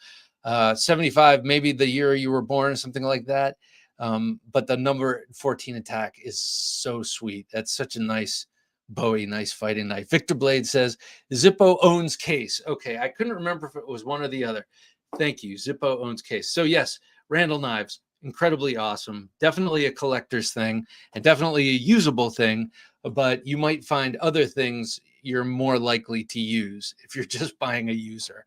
75, maybe the year you were born, something like that. But the number 14 Attack is so sweet. That's such a nice Bowie, nice fighting knife. Victor Blade says, Zippo owns case. Okay, I couldn't remember if it was one or the other. Thank you. Zippo owns case. So yes, Randall knives, incredibly awesome. Definitely a collector's thing and definitely a usable thing, but you might find other things you're more likely to use if you're just buying a user.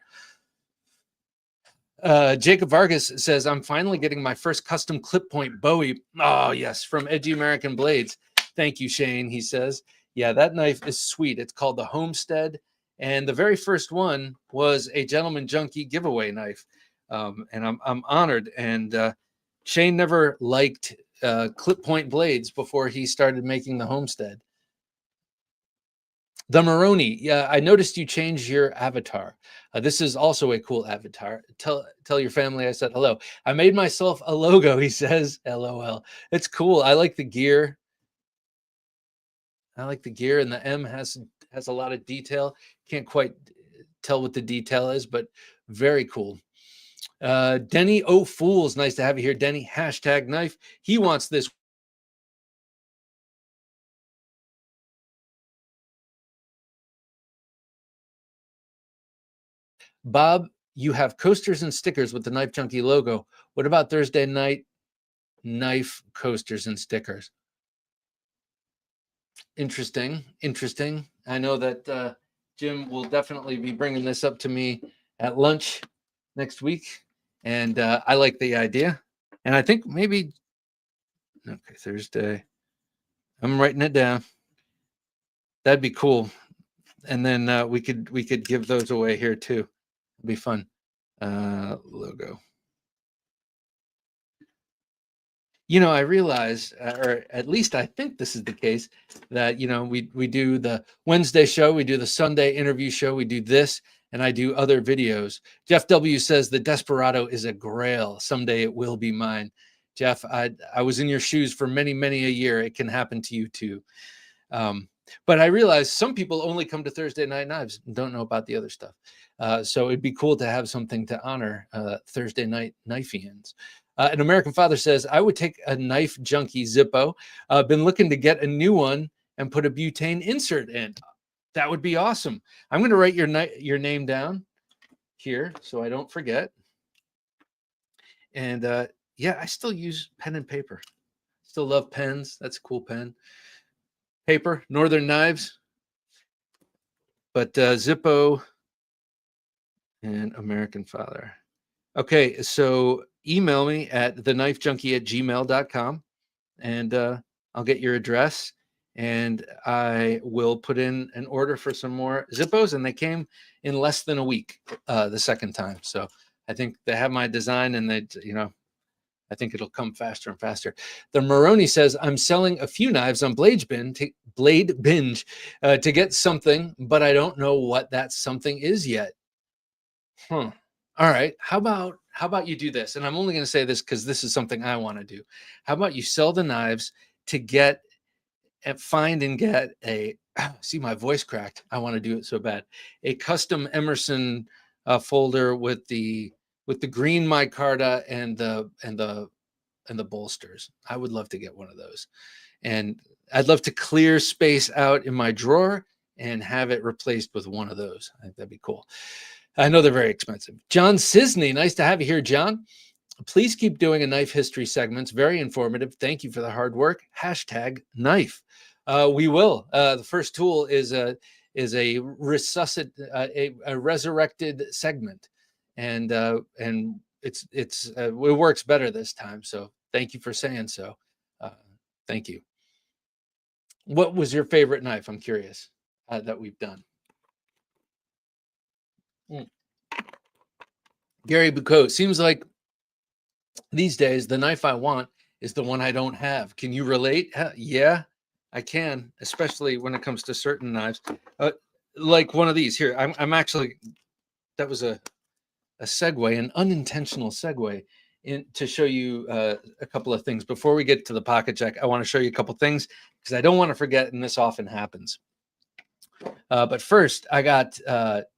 Jacob Vargas says, I'm finally getting my first custom clip point Bowie. Oh, yes, from Edgy American Blades. Thank you, Shane, he says. Yeah, that knife is sweet. It's called the Homestead. And the very first one was a Gentleman Junkie giveaway knife. And I'm honored. And Shane never liked clip point blades before he started making the Homestead. The Maroni. Yeah, I noticed you changed your avatar. This is also a cool avatar. Tell your family I said hello. I made myself a logo, he says. LOL. It's cool. I like the gear. And the M has a lot of detail. Can't quite tell what the detail is, but very cool. Denny Oh Fools. Nice to have you here, Denny. Hashtag knife. He wants this. Bob, you have coasters and stickers with the Knife Junkie logo. What about Thursday night knife coasters and stickers? Interesting. I know that Jim will definitely be bringing this up to me at lunch next week, and I like the idea. And I think maybe Thursday. I'm writing it down. That'd be cool. And then we could give those away here too. It'd be fun. Logo. I realize, or at least I think this is the case, that we do the Wednesday show, we do the Sunday interview show, we do this, and I do other videos. Jeff W says the Desperado is a grail. Someday it will be mine. Jeff, I was in your shoes for many a year. It can happen to you too. But I realize some people only come to Thursday Night Knives and don't know about the other stuff. So it'd be cool to have something to honor Thursday Night Knifeians. An American Father says, I would take a Knife Junkie Zippo. Been looking to get a new one and put a butane insert in. That would be awesome. I'm going to write your name down here so I don't forget. And yeah, I still use pen and paper. Still love pens. That's a cool pen. Paper, Northern Knives. But Zippo and American Father. Okay, so email me at theknifejunkie@gmail.com and I'll get your address and I will put in an order for some more Zippos, and they came in less than a week the second time. So I think they have my design, and I think it'll come faster and faster. The Maroni says, I'm selling a few knives on Blade Binge to get something, but I don't know what that something is yet. All right. How about you do this? And I'm only going to say this because this is something I want to do. How about you sell the knives to get and find and get see, my voice cracked. I want to do it so bad. A custom Emerson folder with the green micarta and the bolsters. I would love to get one of those. And I'd love to clear space out in my drawer and have it replaced with one of those. I think that'd be cool. I know they're very expensive. John Sisney, nice to have you here, John. Please keep doing a knife history segments. Very informative. Thank you for the hard work. Hashtag knife. We will. The first tool is a resurrected segment, and it works better this time. So thank you for saying so. Thank you. What was your favorite knife? I'm curious that we've done. Gary Bucco, seems like these days the knife I want is the one I don't have. Can you relate? Yeah, I can, especially when it comes to certain knives. Like one of these here. I'm actually, that was a segue, an unintentional segue in to show you a couple of things. Before we get to the pocket check, I want to show you a couple things because I don't want to forget, and this often happens. But first, I got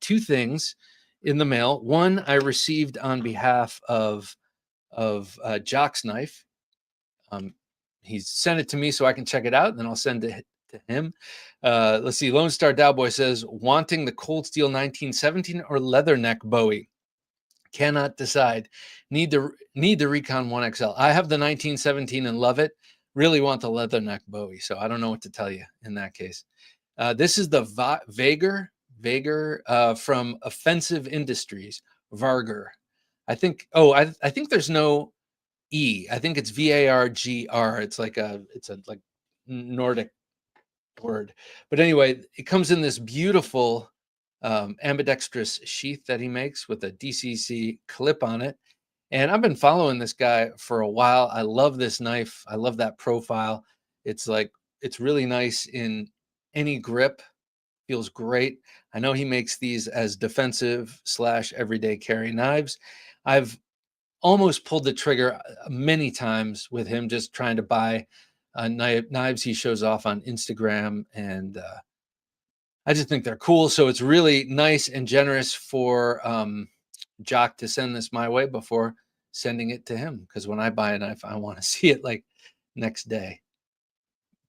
two things in the mail. One I received on behalf of Jock's Knife. He sent it to me so I can check it out, and then I'll send it to him. Let's see. Lone Star Dowboy says, wanting the Cold Steel 1917 or Leatherneck Bowie. Cannot decide. Need the Recon 1XL. I have the 1917 and love it. Really want the Leatherneck Bowie, so I don't know what to tell you in that case. This is the Vager from Offensive Industries. Varger. I think there's no E. I think it's VARGR. It's a like Nordic word. But anyway, it comes in this beautiful ambidextrous sheath that he makes with a DCC clip on it. And I've been following this guy for a while. I love this knife. I love that profile. It's really nice in any grip. Feels great. I know he makes these as defensive / everyday carry knives. I've almost pulled the trigger many times with him, just trying to buy knives he shows off on Instagram, and I just think they're cool. So it's really nice and generous for Jock to send this my way before sending it to him, because when I buy a knife, I want to see it like next day.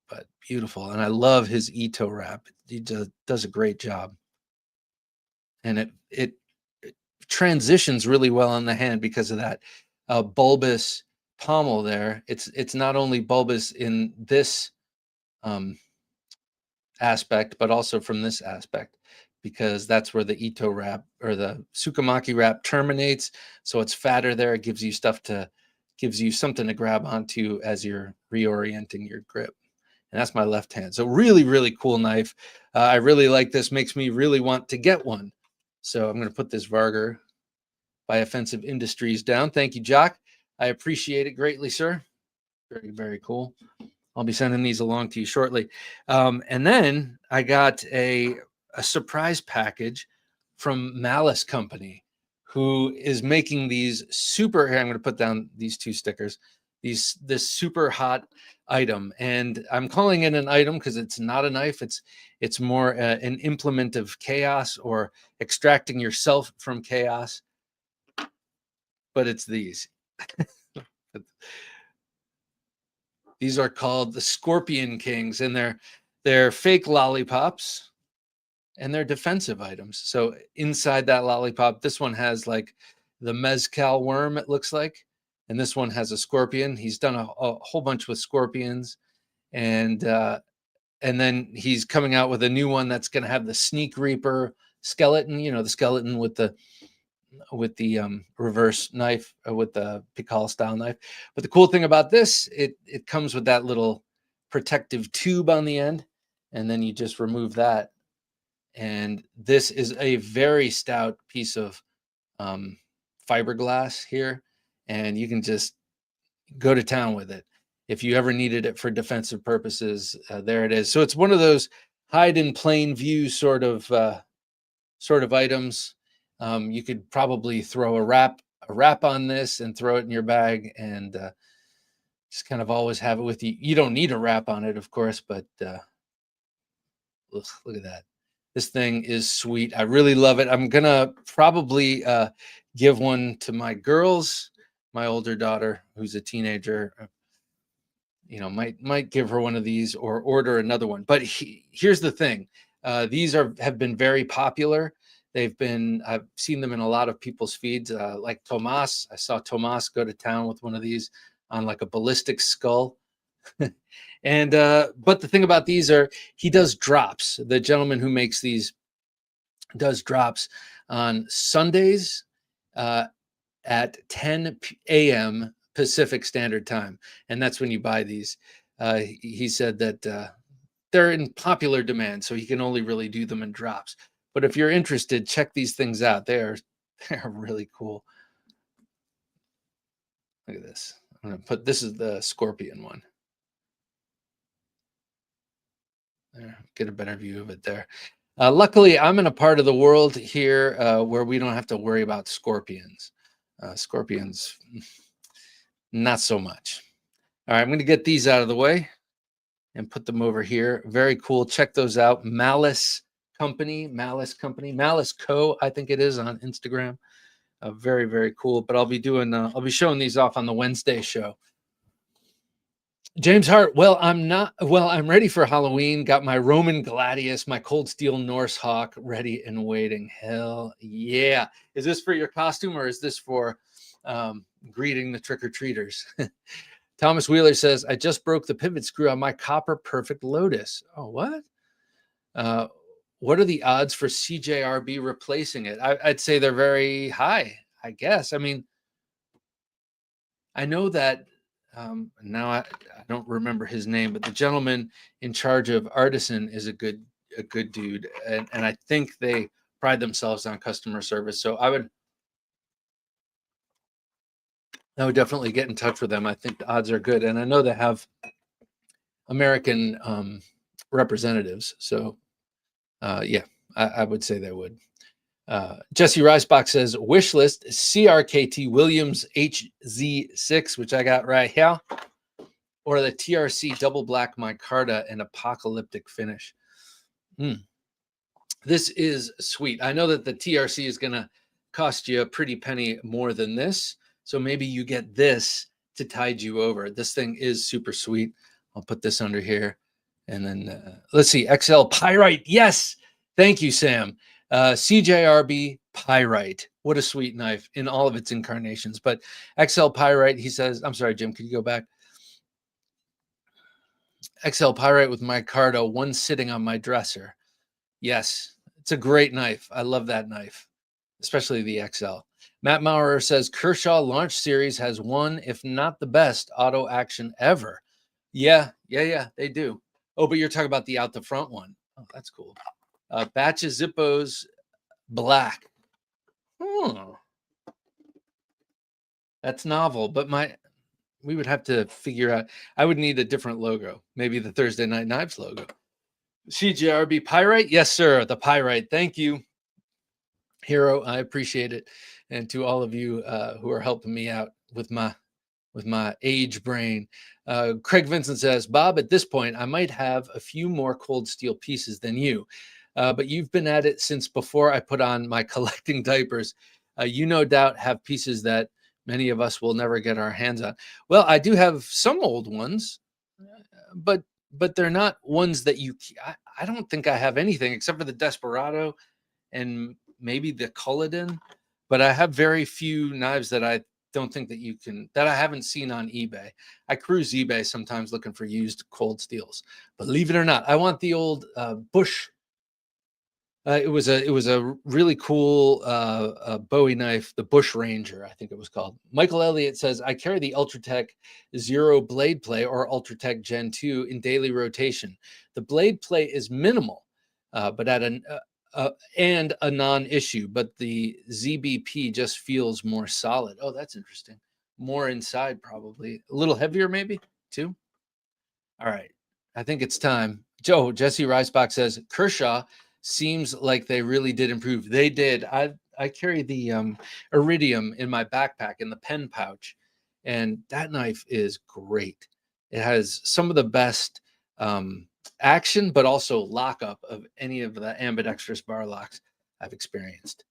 But beautiful, and I love his Ito wrap. He does a great job, and it transitions really well on the hand because of that bulbous pommel there. It's not only bulbous in this aspect, but also from this aspect, because that's where the Ito wrap or the Tsukamaki wrap terminates. So it's fatter there. It gives you something to grab onto as you're reorienting your grip. And that's my left hand. So really, really cool knife. I really like this. Makes me really want to get one. So I'm going to put this Varger by Offensive Industries down. Thank you, Jock. I appreciate it greatly, sir. Very, very cool. I'll be sending these along to you shortly. And then I got a surprise package from Malice Company, who is making these super, here, I'm going to put down these two stickers, this super hot item. And I'm calling it an item because it's not a knife. It's more an implement of chaos or extracting yourself from chaos. But it's these. These are called the Scorpion Kings, and they're fake lollipops, and they're defensive items. So inside that lollipop, this one has like the mezcal worm, it looks like, and this one has a scorpion. He's done a whole bunch with scorpions, and then he's coming out with a new one that's going to have the Sneak Reaper skeleton. The skeleton with the reverse knife, with the Pikal style knife. But the cool thing about this, it comes with that little protective tube on the end, and then you just remove that. And this is a very stout piece of fiberglass here, and you can just go to town with it. If you ever needed it for defensive purposes, there it is. So it's one of those hide in plain view sort of items. You could probably throw a wrap on this and throw it in your bag, and just kind of always have it with you. You don't need a wrap on it, of course, but look at that. This thing is sweet. I really love it. I'm gonna probably give one to my girls. My older daughter, who's a teenager, might give her one of these or order another one. But here's the thing: these have been very popular. I've seen them in a lot of people's feeds, like Tomas. I saw Tomas go to town with one of these on like a ballistic skull. And but the thing about these he does drops. The gentleman who makes these does drops on Sundays at 10 a.m. Pacific Standard Time, and that's when you buy these. He said that they're in popular demand, so he can only really do them in drops. But if you're interested, check these things out. They're really cool. Look at this. I'm gonna put, this is the scorpion one. There, get a better view of it there. Luckily, I'm in a part of the world here where we don't have to worry about scorpions. Scorpions, not so much. All right, I'm going to get these out of the way and put them over here. Very cool. Check those out. Malice Co. I think it is on Instagram. Very, very cool. But I'll be showing these off on the Wednesday show. James Hart, I'm ready for Halloween. Got my Roman Gladius, my Cold Steel Norse Hawk ready and waiting. Hell yeah. Is this for your costume or is this for greeting the trick-or-treaters? Thomas Wheeler says, I just broke the pivot screw on my Copper Perfect Lotus. Oh, what? What are the odds for CJRB replacing it? I'd say they're very high, I guess. I mean, I know that now I don't remember his name, but the gentleman in charge of Artisan is a good dude, and I think they pride themselves on customer service. So I would definitely get in touch with them. I think the odds are good, and I know they have American representatives. So yeah, I would say they would. Jesse Reisbach says, wish list CRKT Williams HZ6, which I got right here, or the TRC double black micarta and apocalyptic finish. This is sweet. I know that the TRC is going to cost you a pretty penny more than this, so maybe you get this to tide you over. This thing is super sweet. I'll put this under here, and then let's see, XL Pyrite. Yes, thank you, Sam. CJRB Pyrite. What a sweet knife in all of its incarnations. But XL Pyrite, he says, I'm sorry, Jim, could you go back? XL Pyrite with micarta, one sitting on my dresser. Yes, it's a great knife. I love that knife, especially the XL. Matt Maurer says, Kershaw Launch Series has one, if not the best, auto action ever. Yeah, they do. Oh, but you're talking about the out the front one. Oh, that's cool. Batch of Zippos black. Oh, that's novel, but we would have to figure out. I would need a different logo, maybe the Thursday Night Knives logo. CJRB Pyrite, yes, sir, the Pyrite. Thank you, Hero. I appreciate it, and to all of you who are helping me out with my age brain. Craig Vincent says, Bob, at this point, I might have a few more cold steel pieces than you. But you've been at it since before I put on my collecting diapers. You no doubt have pieces that many of us will never get our hands on. Well, I do have some old ones, but they're not ones that I don't think I have anything except for the Desperado and maybe the Culloden. But I have very few knives that I don't think that I haven't seen on eBay. I cruise eBay sometimes looking for used cold steels. Believe it or not, I want the old Bush. It was a really cool Bowie knife, the Bush Ranger, I think it was called. Michael Elliott says, I carry the Ultratech Zero blade play or Ultratech Gen 2 in daily rotation. The blade play is minimal, but and a non-issue, but the ZBP just feels more solid. Oh, that's interesting. More inside, probably. A little heavier, maybe, too. All right. I think it's time. Jesse Reisbach says, Kershaw seems like they really did improve. They did. I carry the Iridium in my backpack in the pen pouch, and that knife is great. It has some of the best action, but also lockup of any of the ambidextrous bar locks I've experienced.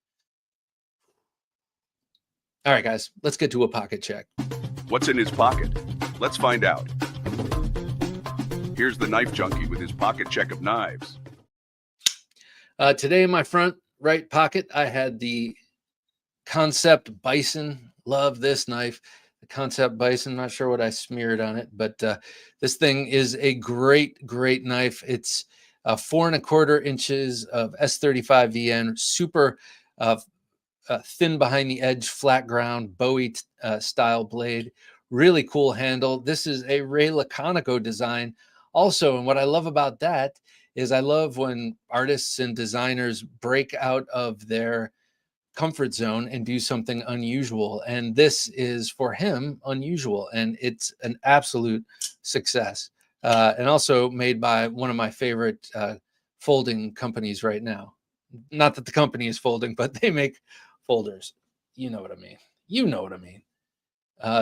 All right, guys, let's get to a pocket check. What's in his pocket? Let's find out. Here's the Knife Junkie with his pocket check of knives. Today in my front right pocket, I had the Concept Bison. Love this knife. The Concept Bison. Not sure what I smeared on it, but this thing is a great, great knife. It's 4¼ inches of S35 VN, super thin behind the edge, flat ground, Bowie style blade. Really cool handle. This is a Ray Laconico design also. And what I love about that is I love when artists and designers break out of their comfort zone and do something unusual. And this is for him unusual. And it's an absolute success. And also made by one of my favorite folding companies right now. Not that the company is folding, but they make folders. You know what I mean. You know what I mean.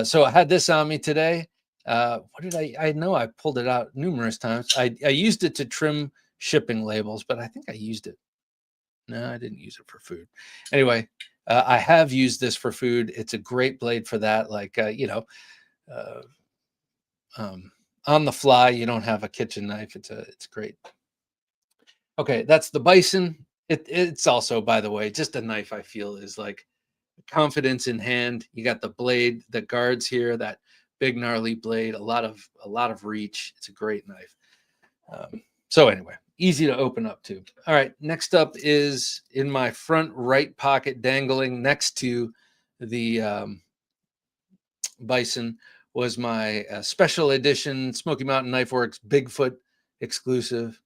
So I had this on me today. What did I know I pulled it out numerous times. I used it to trim shipping labels, but I think I used it. No, I didn't use it for food. Anyway, I have used this for food. It's a great blade for that. Like, uh, on the fly, you don't have a kitchen knife. It's great. Okay, that's the Bison. It's also, by the way, just a knife I feel is like confidence in hand. You got the blade, the guards here, that big gnarly blade, a lot of reach. It's a great knife. So anyway, easy to open up to. All right, next up is in my front right pocket, dangling next to the Bison, was my special edition Smoky Mountain Knife Works Bigfoot exclusive.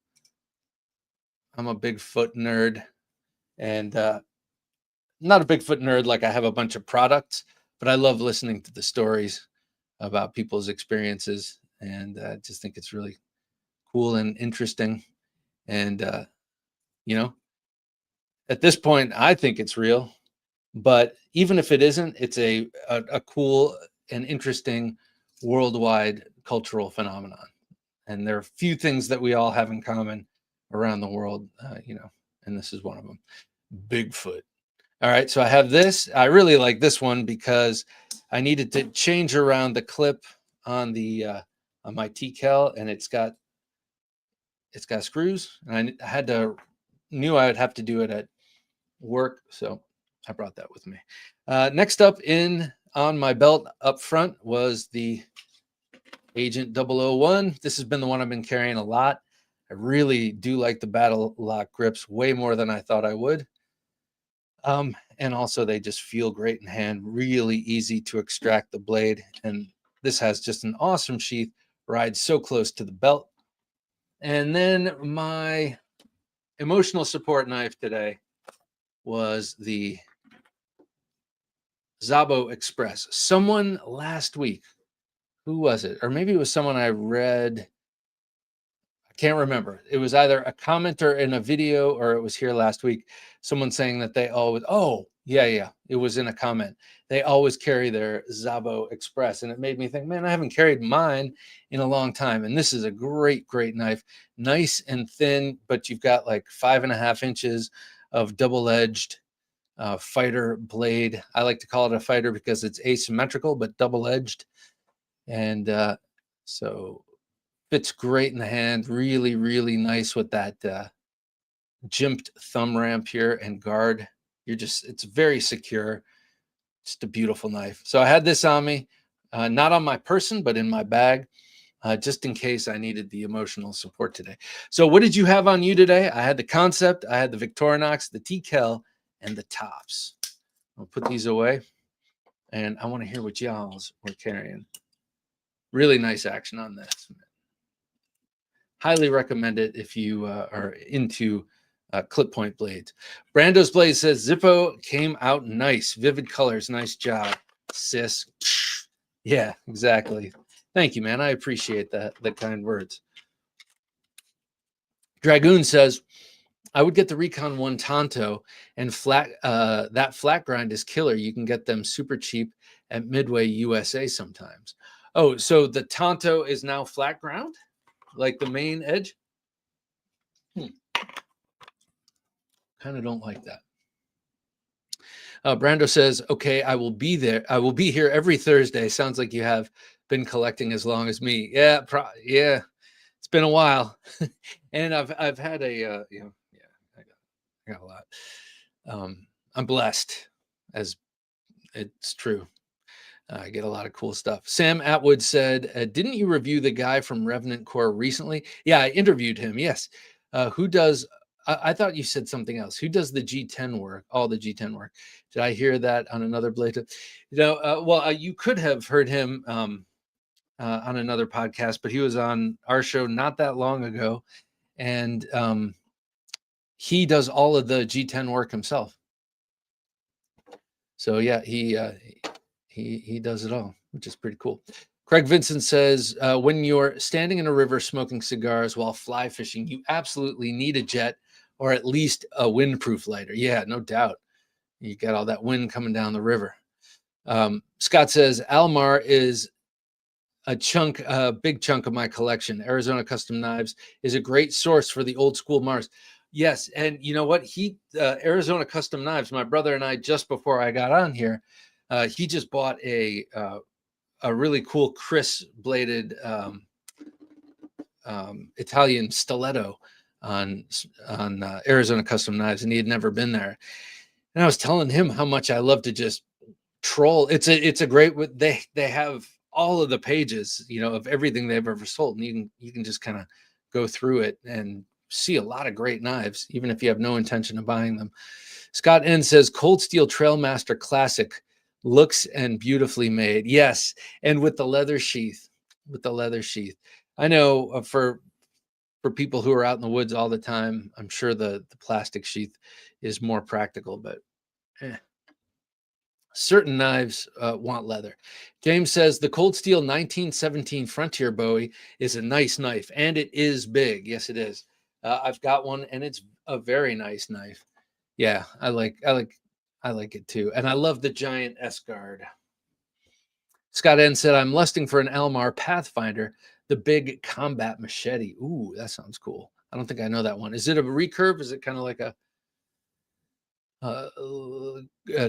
I'm a Bigfoot nerd, and not a Bigfoot nerd like I have a bunch of products, but I love listening to the stories about people's experiences, and I just think it's really cool and interesting. And at this point, I think it's real, but even if it isn't, it's a cool and interesting worldwide cultural phenomenon. And there are a few things that we all have in common around the world, and this is one of them. Bigfoot. All right, so I have this. I really like this one because I needed to change around the clip on the on my TCal, and it's got screws, and I knew I would have to do it at work, so I brought that with me. Next up on my belt up front was the Agent 001. This has been the one I've been carrying a lot. I really do like the battle lock grips way more than I thought I would. And also they just feel great in hand, really easy to extract the blade. And this has just an awesome sheath, rides so close to the belt. And then my emotional support knife today was the Zabo Express. Someone last week, who was it? Or maybe it was someone I read. I can't remember. It was either a commenter in a video or it was here last week. Someone saying that they always, it was in a comment. They always carry their Zabo Express. And it made me think, man, I haven't carried mine in a long time. And this is a great, great knife. Nice and thin, but you've got like 5.5 inches of double-edged fighter blade. I like to call it a fighter because it's asymmetrical, but double-edged. And so fits great in the hand. Really, really nice with that jimped thumb ramp here and guard. It's very secure. Just a beautiful knife. So I had this on me, not on my person, but in my bag, just in case I needed the emotional support today. So what did you have on you today? I had the Concept, I had the Victorinox, the TCal, and the Tops. I'll put these away, and I want to hear what y'all's were carrying. Really nice action on this. Highly recommend it if you are into clip point blades. Brando's Blade says Zippo came out nice. Vivid colors. Nice job, sis. Yeah, exactly. Thank you, man. I appreciate that. The kind words. Dragoon says, I would get the Recon 1 Tonto, and that flat grind is killer. You can get them super cheap at Midway USA sometimes. Oh, so the Tonto is now flat ground? Like the main edge? Kind of don't like that. Brando says, okay, I will be there. I will be here every Thursday. Sounds like you have been collecting as long as me. Yeah, it's been a while. And I've had I got a lot. I'm blessed, as it's true. I get a lot of cool stuff. Sam Atwood said, didn't you review the guy from Revenant Corps recently? Yeah, I interviewed him. Yes. Who does, I thought you said something else. Who does the G10 work? All the G10 work. Did I hear that on another Blade? You could have heard him on another podcast, but he was on our show not that long ago. And he does all of the G10 work himself. So yeah, he does it all, which is pretty cool. Craig Vincent says, when you're standing in a river smoking cigars while fly fishing, you absolutely need a jet or at least a windproof lighter. Yeah, no doubt. You got all that wind coming down the river. Scott says, Almar is a big chunk of my collection. Arizona Custom Knives is a great source for the old school Mars. Yes, and you know what? Arizona Custom Knives, my brother and I, just before I got on here, he just bought a really cool Chris bladed Italian stiletto on Arizona Custom Knives, and he had never been there. And I was telling him how much I love to just troll. It's a great. They have all of the pages, of everything they've ever sold, and you can just kind of go through it and see a lot of great knives, even if you have no intention of buying them. Scott N says Cold Steel Trailmaster Classic looks and beautifully made. Yes, and with the leather sheath. I know for people who are out in the woods all the time, I'm sure the plastic sheath is more practical, but certain knives want leather. James says the Cold Steel 1917 Frontier Bowie is a nice knife, and it is big. Yes, it is. I've got one, and it's a very nice knife. Yeah, I like it too, and I love the giant S guard. Scott N said, "I'm lusting for an Almar Pathfinder, the big combat machete." Ooh, that sounds cool. I don't think I know that one. Is it a recurve? Is it kind of like a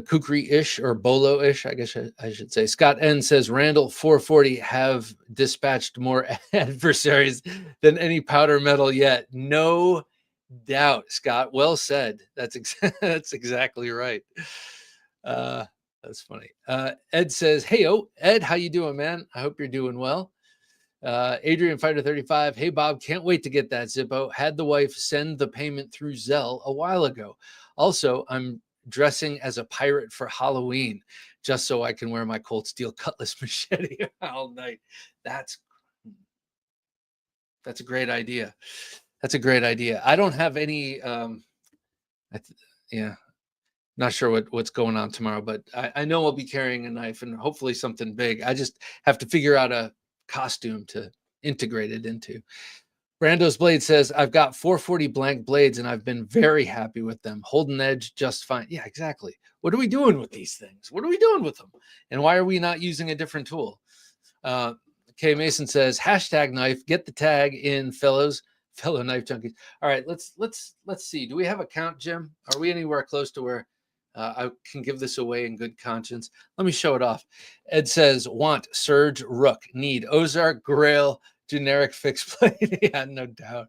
kukri-ish or bolo-ish, I guess I should say. Scott N says Randall 440 have dispatched more adversaries than any powder metal yet. No doubt, Scott. Well said. That's exactly right. That's funny. Ed says, "Hey, Ed, how you doing, man? I hope you're doing well." Adrian Fighter 35. Hey, Bob, can't wait to get that Zippo. Had the wife send the payment through Zelle a while ago. Also, I'm dressing as a pirate for Halloween just so I can wear my Cold Steel Cutlass machete all night. That's a great idea. That's a great idea. I don't have any, not sure what's going on tomorrow, but I know I'll be carrying a knife and hopefully something big. I just have to figure out a costume to integrate it into. Brando's Blade says, I've got 440 blank blades and I've been very happy with them. Holding edge just fine. Yeah, exactly. What are we doing with these things? What are we doing with them? And why are we not using a different tool? Kay Mason says, #knife. Get the tag in, fellow knife junkies. All right, let's see. Do we have a count, Jim? Are we anywhere close to where I can give this away in good conscience? Let me show it off. Ed says, want Surge Rook, need Ozark Grail, generic fixed blade. Yeah, no doubt.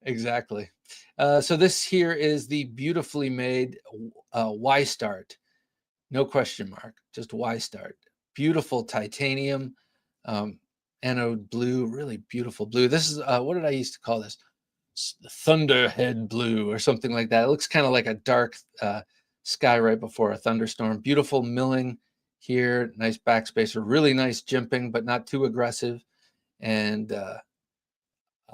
Exactly. So this here is the beautifully made Y Start. No question mark, just Y Start. Beautiful titanium, anode blue, really beautiful blue. This is, what did I used to call this? Thunderhead blue or something like that. It looks kind of like a dark sky right before a thunderstorm. Beautiful milling here, nice backspacer, really nice jimping, but not too aggressive. And a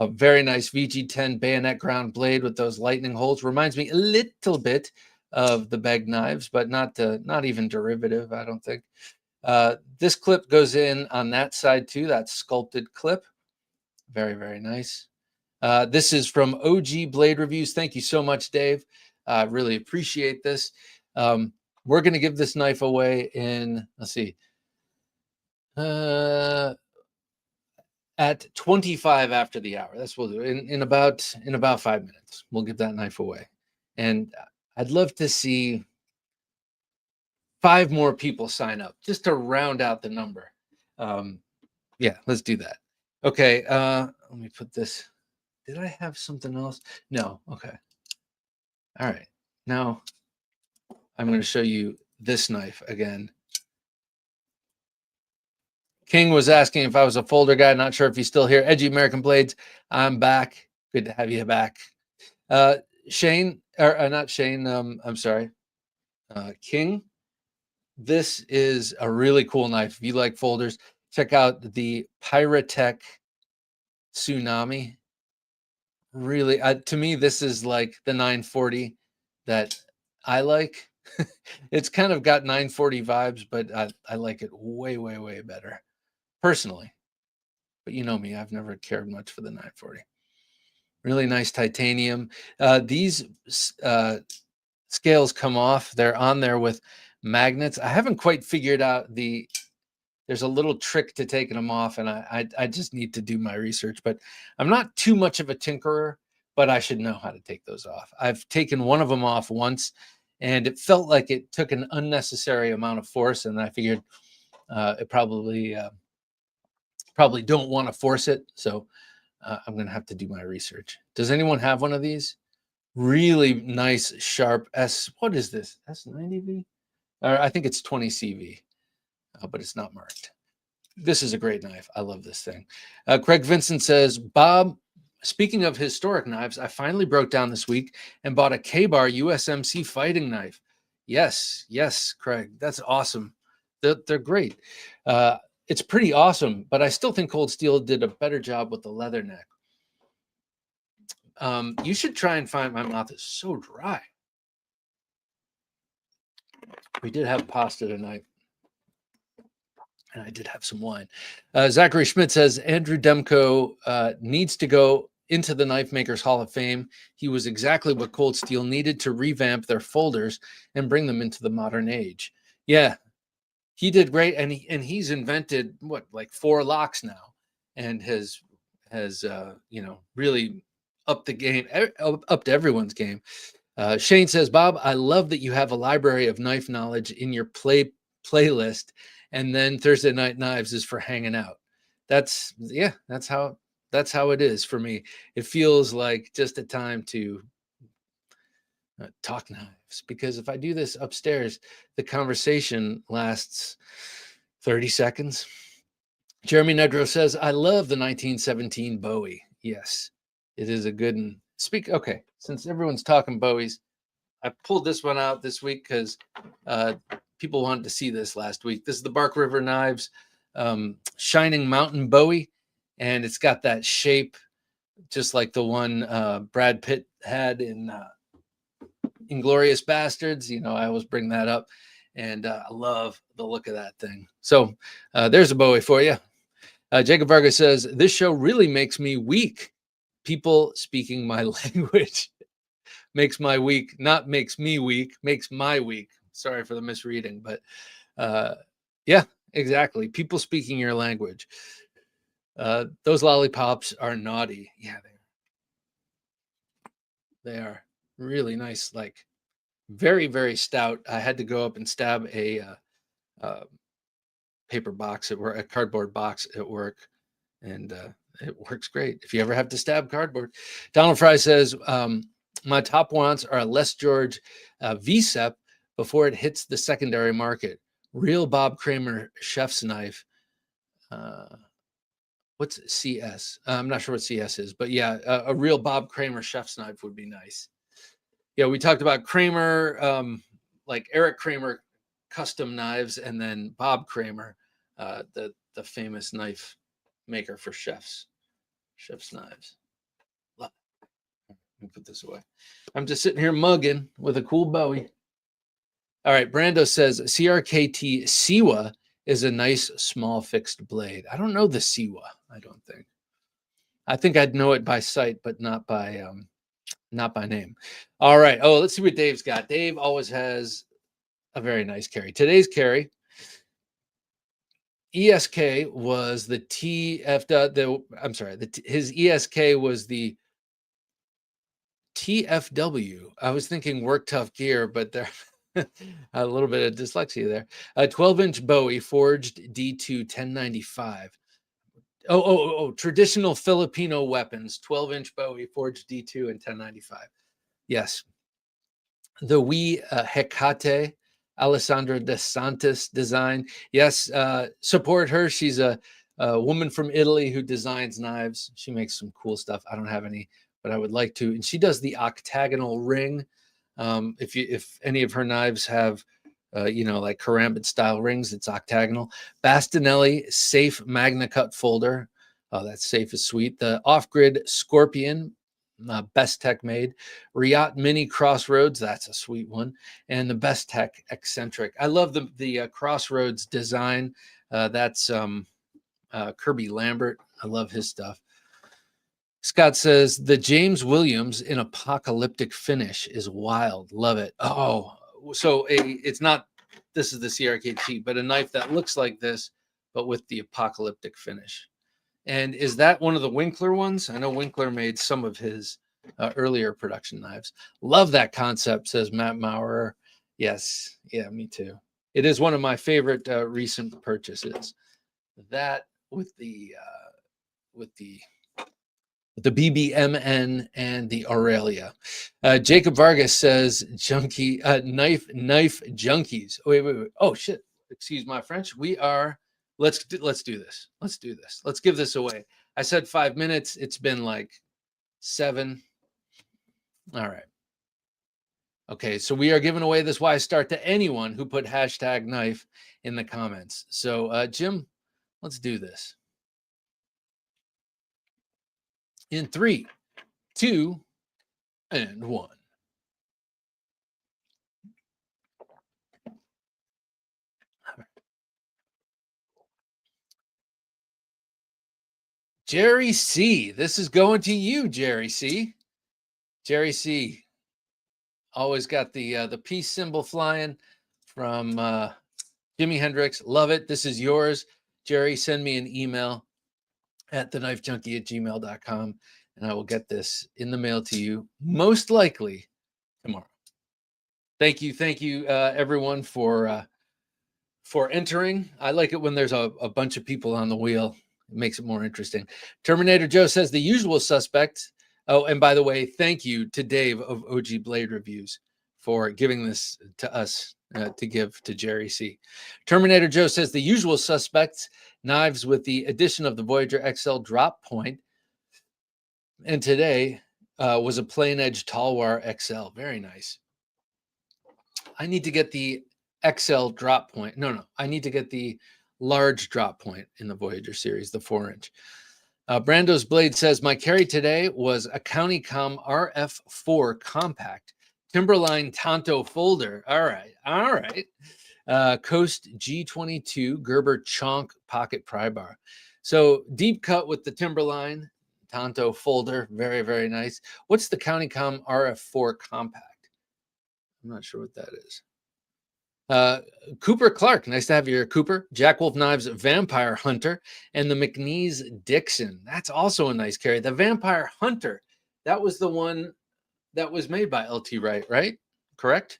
very nice VG10 bayonet ground blade with those lightning holes. Reminds me a little bit of the Beg knives, but not even derivative, I don't think. This clip goes in on that side too, that sculpted clip. Very, very nice. This is from OG Blade Reviews. Thank you so much, Dave. I really appreciate this. We're going to give this knife away in, let's see, at 25 after the hour. That's what we'll do. In about 5 minutes, we'll give that knife away. And I'd love to see 5 more people sign up just to round out the number. Yeah, let's do that. Okay, let me put this. Did I have something else? No. Okay. All right. Now I'm going to show you this knife again. King was asking if I was a folder guy. Not sure if he's still here. Edgy American Blades, I'm back. Good to have you back. Shane, or not Shane, I'm sorry. King, this is a really cool knife. If you like folders, check out the Pyratech Tsunami. Really, to me, this is like the 940 that I like. It's kind of got 940 vibes, but I like it way, way, way better personally. But you know me, I've never cared much for the 940. Really nice titanium. These scales come off. They're on there with magnets. I haven't quite figured out there's a little trick to taking them off, and I just need to do my research. But I'm not too much of a tinkerer, but I should know how to take those off. I've taken one of them off once, and it felt like it took an unnecessary amount of force, and I figured it probably don't want to force it. So I'm going to have to do my research. Does anyone have one of these? Really nice, sharp what is this? S90V? I think it's 20 CV. But it's not marked. This is a great knife. I love this thing. Craig Vincent says, Bob, speaking of historic knives, I finally broke down this week and bought a K-Bar USMC fighting knife. Yes, Craig, that's awesome. They're great. It's pretty awesome, but I still think Cold Steel did a better job with the leather neck. You should try and find, my mouth is so dry. We did have pasta tonight. And I did have some wine. Zachary Schmidt says, Andrew Demko needs to go into the Knife Makers Hall of Fame. He was exactly what Cold Steel needed to revamp their folders and bring them into the modern age. Yeah, he did great. And he's invented, like 4 locks now, and has really upped the game, up to everyone's game. Shane says, Bob, I love that you have a library of knife knowledge in your playlist. And then Thursday Night Knives is for hanging out. That's how it is for me. It feels like just a time to talk knives, because if I do this upstairs, the conversation lasts 30 seconds. Jeremy Nedro says, I love the 1917 Bowie. Yes, it is a good one. Okay, since everyone's talking Bowies, I pulled this one out this week because people wanted to see this last week. This is the Bark River Knives Shining Mountain Bowie, and it's got that shape just like the one Brad Pitt had in Inglourious Bastards. I always bring that up, and I love the look of that thing. So there's a Bowie for you. Jacob Vargas says, this show really makes me weak. People speaking my language. Makes my week, not makes me weak, makes my week. Sorry for the misreading, but yeah, exactly. People speaking your language. Those lollipops are naughty. Yeah, they are really nice, like very, very stout. I had to go up and stab a paper box at work, a cardboard box at work, and it works great. If you ever have to stab cardboard. Donald Fry says, my top wants are a Les George VSEP before it hits the secondary market. Real Bob Kramer chef's knife. What's CS? I'm not sure what CS is, but yeah, a real Bob Kramer chef's knife would be nice. Yeah, we talked about Kramer, like Eric Kramer custom knives, and then Bob Kramer, the famous knife maker for chef's knives. Let me put this away. I'm just sitting here mugging with a cool Bowie. All right, Brando says CRKT Siwa is a nice small fixed blade. I don't know the Siwa. I don't think. I think I'd know it by sight, but not by name. All right. Oh, let's see what Dave's got. Dave always has a very nice carry. Today's carry. ESK was the TF. I'm sorry. His ESK was the TFW. I was thinking Work Tough Gear, but there a little bit of dyslexia there. A 12-inch Bowie forged D2 1095. Oh, traditional Filipino weapons, 12-inch Bowie forged D2 and 1095. Yes. the We Hecate Alessandra De Santis design. Yes, support her. She's a woman from Italy who designs knives. She makes some cool stuff. I don't have any, but I would like to. And she does the octagonal ring. If any of her knives have like karambit style rings, it's octagonal. Bastinelli Safe Magna Cut folder. Oh, that safe is sweet. The off-grid Scorpion, Best Tech made. Riot Mini Crossroads, that's a sweet one. And the Best Tech Eccentric. I love the Crossroads design. That's Kirby Lambert. I love his stuff. Scott says the James Williams in apocalyptic finish is wild. Love it. Oh, so it's not, this is the CRKT, but a knife that looks like this, but with the apocalyptic finish. And is that one of the Winkler ones? I know Winkler made some of his earlier production knives. Love that concept, says Matt Maurer. Yes. Yeah, me too. It is one of my favorite recent purchases. That with the BBMN and the Aurelia. Jacob Vargas says junkie knife junkies. Wait. Oh shit. Excuse my French. We are let's do this. Let's give this away. I said 5 minutes. It's been like 7. All right. Okay, so we are giving away this Why Start to anyone who put #knife in the comments. So Jim, let's do this. In 3, 2, and 1. Jerry C. This is going to you, Jerry C. Jerry C. Always got the peace symbol flying from Jimi Hendrix. Love it. This is yours, Jerry. Send me an email at TheKnifeJunkie@gmail.com, and I will get this in the mail to you, most likely tomorrow. Thank you, everyone, for entering. I like it when there's a bunch of people on the wheel. It makes it more interesting. Terminator Joe says the usual suspect. Oh, and by the way, thank you to Dave of OG Blade Reviews for giving this to us to give to Jerry C. Terminator Joe says the usual suspects knives with the addition of the Voyager XL drop point. And today was a plain edge Talwar XL. Very nice. I need to get the XL drop point. No, I need to get the large drop point in the Voyager series, the 4-inch. Brando's Blade says, my carry today was a CountyCom RF4 compact Timberline Tonto folder. All right. Coast G22 Gerber Chonk pocket pry bar. So deep cut with the Timberline Tonto folder. Very, very nice. What's the CountyCom RF4 compact? I'm not sure what that is. Cooper Clark, nice to have you here, Cooper. Jack Wolf Knives Vampire Hunter and the McNeese Dixon. That's also a nice carry. The Vampire Hunter, that was the one that was made by LT Wright, right? Correct?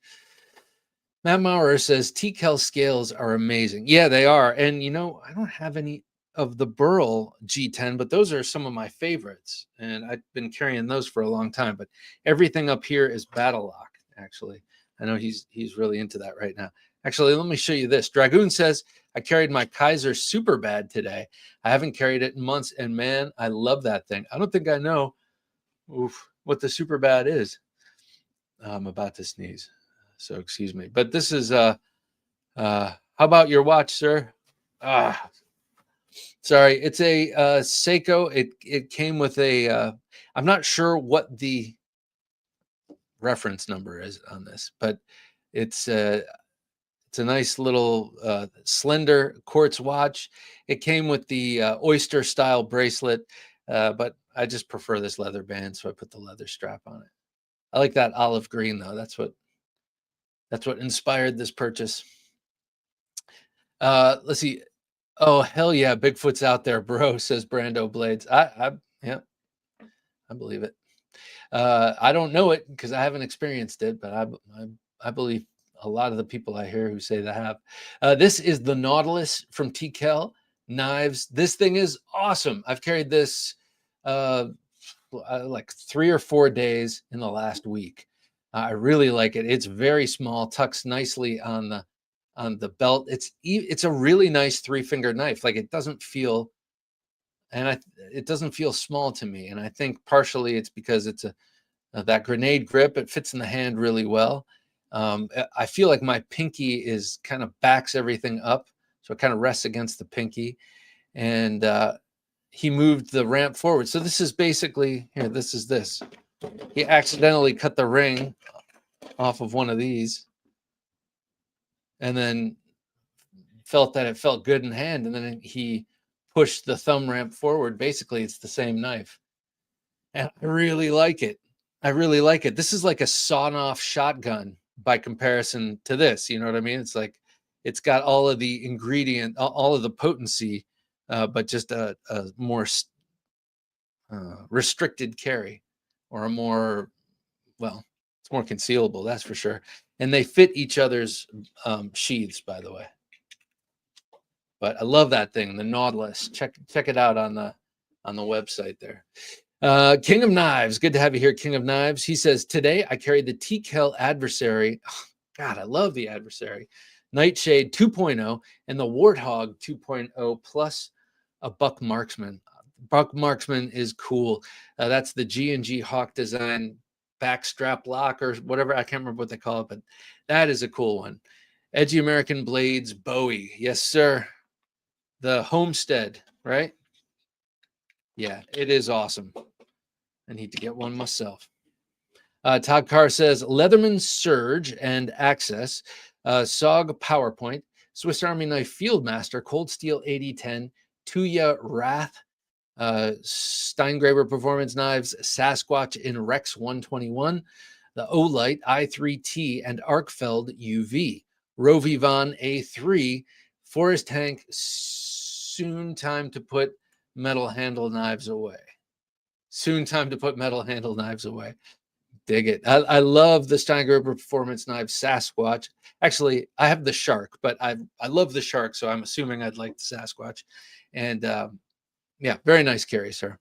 Matt Maurer says T-Kel scales are amazing. Yeah, they are. And I don't have any of the Burl G10, but those are some of my favorites. And I've been carrying those for a long time. But everything up here is Battle Lock, actually. I know he's really into that right now. Actually, let me show you this. Dragoon says, I carried my Kaiser Super Bad today. I haven't carried it in months, and man, I love that thing. I don't think I know what the Super Bad is. I'm about to sneeze, so excuse me. But this is, how about your watch, sir? Sorry, it's a Seiko. It came with a, I'm not sure what the reference number is on this, but it's a nice little slender quartz watch. It came with the oyster style bracelet, but I just prefer this leather band, so I put the leather strap on it. I like that olive green though. That's what inspired this purchase. Let's see. Oh hell yeah, Bigfoot's out there, bro, says Brando Blades. Yeah, I believe it. I don't know it because I haven't experienced it, but I believe a lot of the people I hear who say they have. This is the Nautilus from T-Kel Knives. This thing is awesome. I've carried this like 3 or 4 days in the last week. I really like it. It's very small, tucks nicely on the belt. It's a really nice 3-finger knife. Like it doesn't feel it doesn't feel small to me. And I think partially it's because it's that grenade grip. It fits in the hand really well. I feel like my pinky is kind of backs everything up, so it kind of rests against the pinky. And he moved the ramp forward. So this is basically here. This is this. He accidentally cut the ring off of one of these, and then felt that it felt good in hand, and then he pushed the thumb ramp forward. Basically, it's the same knife, and I really like it. I really like it. This is like a sawn-off shotgun by comparison to this. You know what I mean? It's like it's got all of the ingredient, all of the potency, but just a more restricted carry, or a more, well, it's more concealable, that's for sure. And they fit each other's sheaths, by the way. But I love that thing, the Nautilus. Check it out on the website there. King of Knives, good to have you here, King of Knives. He says, today I carried the TKL Adversary. Oh, God, I love the Adversary. Nightshade 2.0 and the Warthog 2.0 plus a Buck Marksman. Buck Marksman is cool. That's the G&G Hawk design backstrap lock or whatever. I can't remember what they call it, but that is a cool one. Edgy American Blades Bowie. Yes, sir. The Homestead, right? Yeah, it is awesome. I need to get one myself. Todd Carr says Leatherman Surge and Access, SOG PowerPoint, Swiss Army Knife Fieldmaster, Cold Steel 8010, Tuya Wrath, Steingraber Performance Knives, Sasquatch in Rex 121, the Olight I3T and Arkfeld UV, Rovivon A3, Forest Tank, soon time to put metal handle knives away. Soon time to put metal handle knives away. Dig it. I love the Steingraber Performance Knives Sasquatch. Actually, I have the Shark, but I love the Shark, so I'm assuming I'd like the Sasquatch. And yeah, very nice carry, sir.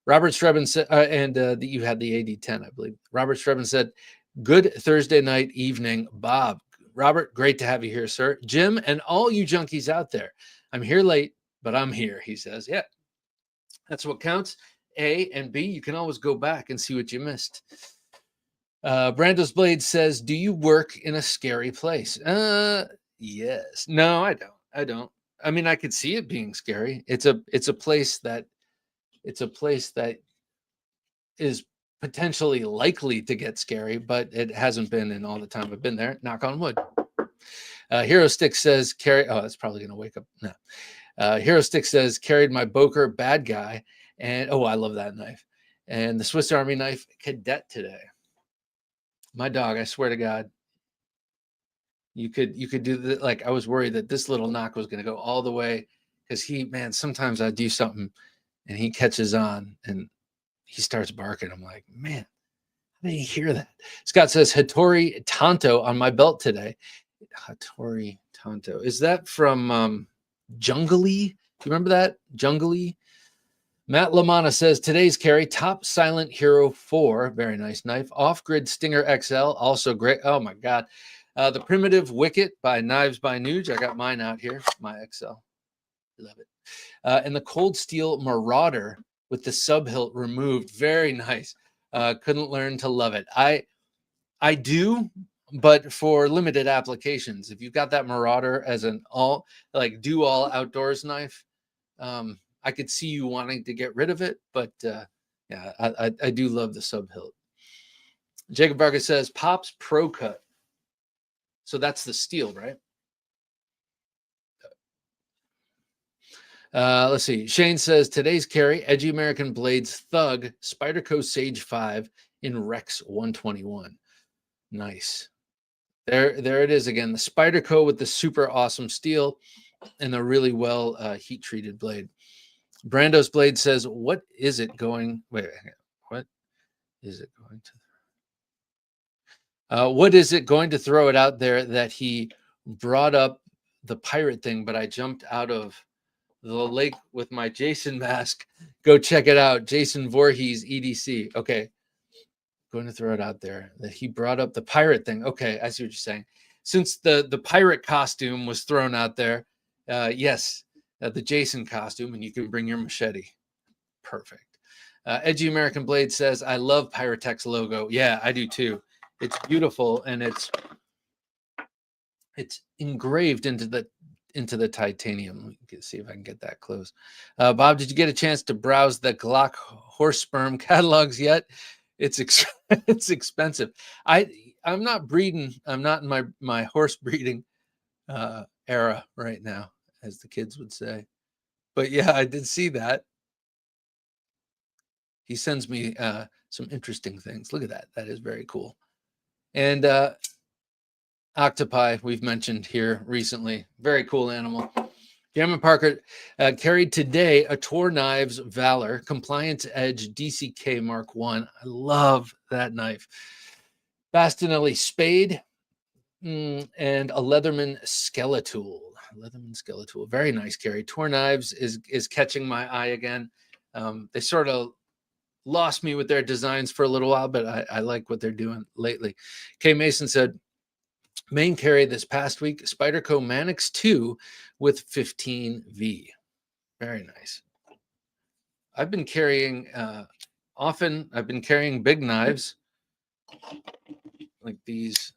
Robert Strebin said, and you had the AD10, I believe. Robert Strebin said, good Thursday night evening, Bob. Robert, great to have you here, sir. Jim, and all you junkies out there. I'm here late, but I'm here, he says. Yeah, that's what counts. A and B, you can always go back and see what you missed. Brando's Blade says, do you work in a scary place? Yes. No, I don't. I mean, I could see it being scary. It's a place that is potentially likely to get scary, but it hasn't been in all the time I've been there. Knock on wood. Hero Stick says, that's probably going to wake up. No. Hero Stick says, carried my Boker Bad Guy. And, I love that knife. And the Swiss Army Knife Cadet today. My dog, I swear to God, you could do that. Like, I was worried that this little knock was going to go all the way, because sometimes I do something and he catches on and he starts barking. I'm like, man, how did he hear that? Scott says, Hattori Tonto on my belt today. Hattori Tonto. Is that from Junkie? Do you remember that? Junkie? Matt Lamana says, today's carry, Top Silent Hero 4. Very nice knife. Off-Grid Stinger XL. Also great. Oh, my God. The Primitive Wicket by Knives by Nuge. I got mine out here. My XL. Love it. And the Cold Steel Marauder with the sub-hilt removed. Very nice. Couldn't learn to love it. I do, but for limited applications. If you've got that Marauder as an all outdoors knife, I could see you wanting to get rid of it, but yeah, I do love the sub-hilt. Jacob Vargas says, Pops Pro Cut. So that's the steel, right? Let's see. Shane says, today's carry, Edgy American Blades Thug, Spyderco Sage 5 in Rex 121. Nice. There it is again. The Spyderco with the super awesome steel and the really well heat-treated blade. Brando's Blade says, what is it going to throw it out there that he brought up the pirate thing, but I jumped out of the lake with my Jason mask. Go check it out. Jason Voorhees EDC. Okay. going to throw it out there that he brought up the pirate thing. Okay, I see what you're saying. Since the pirate costume was thrown out there, yes, the Jason costume, and you can bring your machete. Perfect. Edgy American Blade says, I love Pyrotech's logo. Yeah, I do too. It's beautiful, and it's engraved into the titanium. Let me see if I can get that close. Bob, did you get a chance to browse the Glock horse sperm catalogs yet? It's it's expensive. I'm not breeding. I'm not in my horse breeding era right now, as the kids would say. But yeah, I did see that. He sends me some interesting things. Look at that. That is very cool. And octopi, we've mentioned here recently. Very cool animal. Gammon Parker carried today a Tor Knives Valor Compliance Edge DCK Mark I. I love that knife. Bastinelli Spade and a Leatherman Skeletool. Very nice carry. Tor Knives is catching my eye again. They sort of lost me with their designs for a little while, but I like what they're doing lately. Kay Mason said, main carry this past week, Spyderco Manix 2 with 15V. Very nice. I've been carrying I've been carrying big knives like these.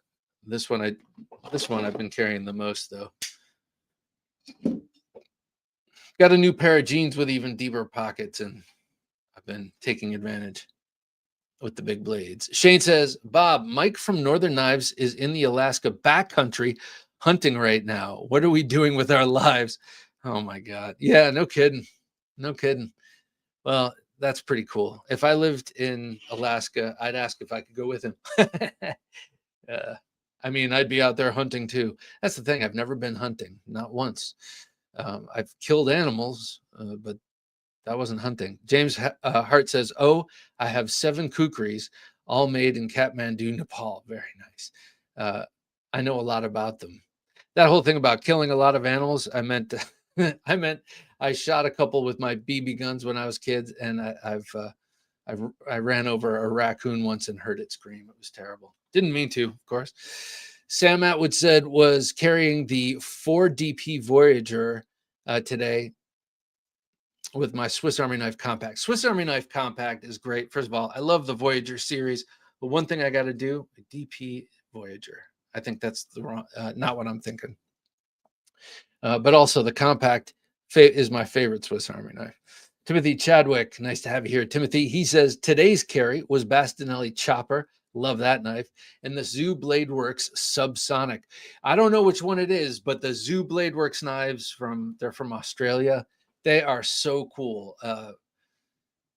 This one I've been carrying the most though. Got a new pair of jeans with even deeper pockets, and I've been taking advantage with the big blades. Shane says, Bob, Mike from Northern Knives is in the Alaska backcountry hunting right now. What are we doing with our lives? Oh my God. Yeah, no kidding. No kidding. Well, that's pretty cool. If I lived in Alaska, I'd ask if I could go with him. I mean, I'd be out there hunting too. That's the thing. I've never been hunting, not once. I've killed animals, but that wasn't hunting. James Hart says, oh, I have 7 kukris, all made in Kathmandu, Nepal. Very nice. I know a lot about them. That whole thing about killing a lot of animals, I meant I shot a couple with my BB guns when I was kids, and I ran over a raccoon once and heard it scream. It was terrible. Didn't mean to, of course. Sam Atwood said was carrying the 4DP Voyager today with my Swiss Army Knife Compact. Swiss Army Knife Compact is great. First of all, I love the Voyager series, but one thing I got to do, DP Voyager. I think that's the wrong, not what I'm thinking. But also the Compact is my favorite Swiss Army knife. Timothy Chadwick, nice to have you here. Timothy, he says, today's carry was Bastinelli Chopper. Love that knife. And the Zoo Blade Works Subsonic. I don't know which one it is, but the Zoo Blade Works knives, they're from Australia. They are so cool.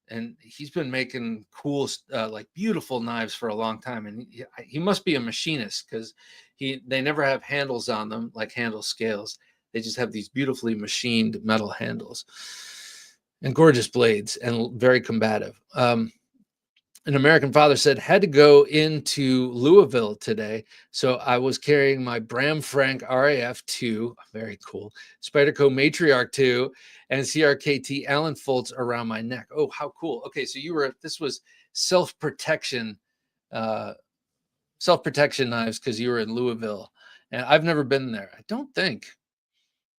And he's been making cool, like beautiful knives for a long time. And he must be a machinist, because they never have handles on them, like handle scales. They just have these beautifully machined metal handles and gorgeous blades and very combative. An American father said, had to go into Louisville today, so I was carrying my Bram Frank RAF 2, very cool, Spyderco Matriarch 2, and CRKT Allen Foltz around my neck. Oh, how cool. Okay, so this was self-protection knives because you were in Louisville. And I've never been there, I don't think.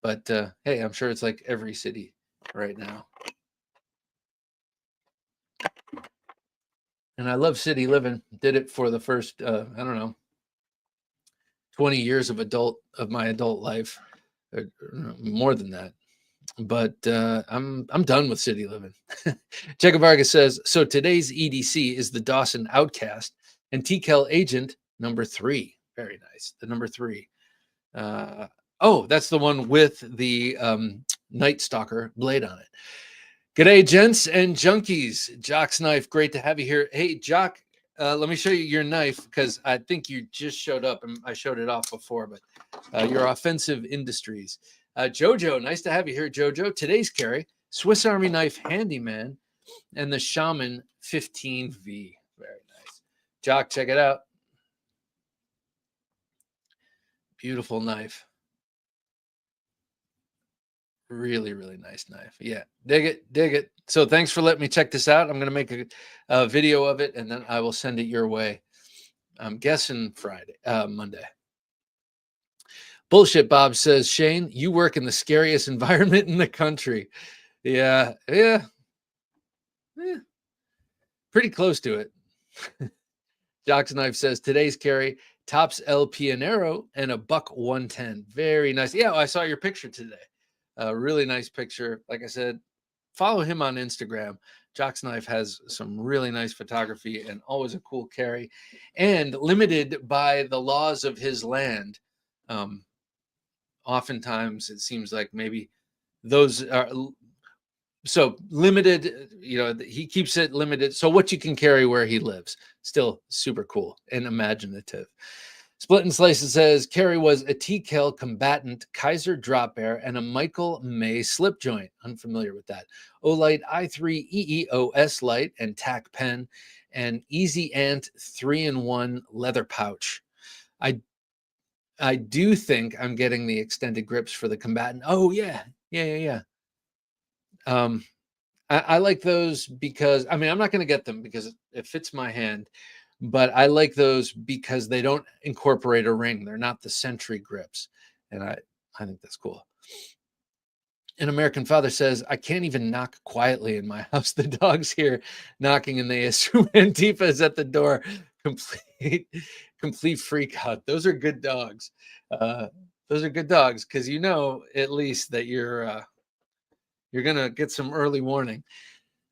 But hey, I'm sure it's like every city right now. And I love city living. Did it for the first, I don't know, 20 years of my adult life, or more than that. But I'm done with city living. Checa Vargas says, so today's EDC is the Dawson Outcast and TKL Agent number 3. Very nice. The number 3. Oh, that's the one with the Night Stalker blade on it. G'day, gents and junkies. Jock's Knife, great to have you here. Hey, Jock, let me show you your knife, because I think you just showed up, and I showed it off before, but your Offensive Industries. Jojo, nice to have you here, Jojo. Today's carry, Swiss Army Knife Handyman and the Shaman 15V. Very nice. Jock, check it out. Beautiful knife. Really, really nice knife. Yeah, dig it, dig it. So thanks for letting me check this out. I'm going to make a video of it, and then I will send it your way. I'm guessing Monday. Bullshit Bob says, Shane, you work in the scariest environment in the country. Yeah, pretty close to it. Jock's Knife says, today's carry, tops El Pionero and a $110. Very nice. Yeah, I saw your picture today. Really nice picture. Like I said, follow him on Instagram. Jock's Knife has some really nice photography and always a cool carry, and limited by the laws of his land. Oftentimes it seems like maybe those are so limited, he keeps it limited. So what you can carry where he lives, still super cool and imaginative. Split and Slice says, Carey was a TKL combatant, Kaiser drop bear, and a Michael May slip joint. Unfamiliar with that. Olight i3 EEOS light and tack pen, and Easy Ant 3-in-1 leather pouch. I do think I'm getting the extended grips for the combatant. Oh yeah. I like those because, I mean, I'm not going to get them because it fits my hand, but I like those because they don't incorporate a ring. They're not the Sentry grips. And I think that's cool. An American Father says, I can't even knock quietly in my house. The dog's here knocking and they assume Antifa is at the door. Complete freak out. Those are good dogs. Those are good dogs because at least that you're going to get some early warning,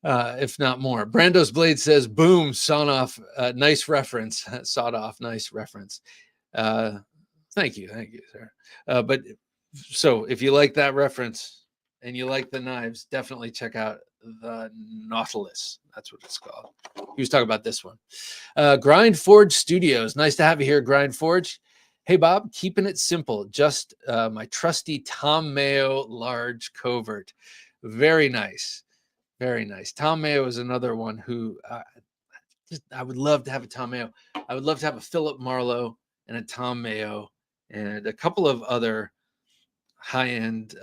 if not more. Brando's Blade says, boom, sawn off, nice reference. Sawed off, nice reference. Thank you, sir. But so if you like that reference and you like the knives, definitely check out the Nautilus. That's what it's called. He was talking about this one. Grind Forge Studios. Nice to have you here, Grind Forge. Hey, Bob, keeping it simple. Just my trusty Tom Mayo large covert. Very nice. Very nice. Tom Mayo is another one who I would love to have a Tom Mayo. I would love to have a Philip Marlowe and a Tom Mayo and a couple of other high-end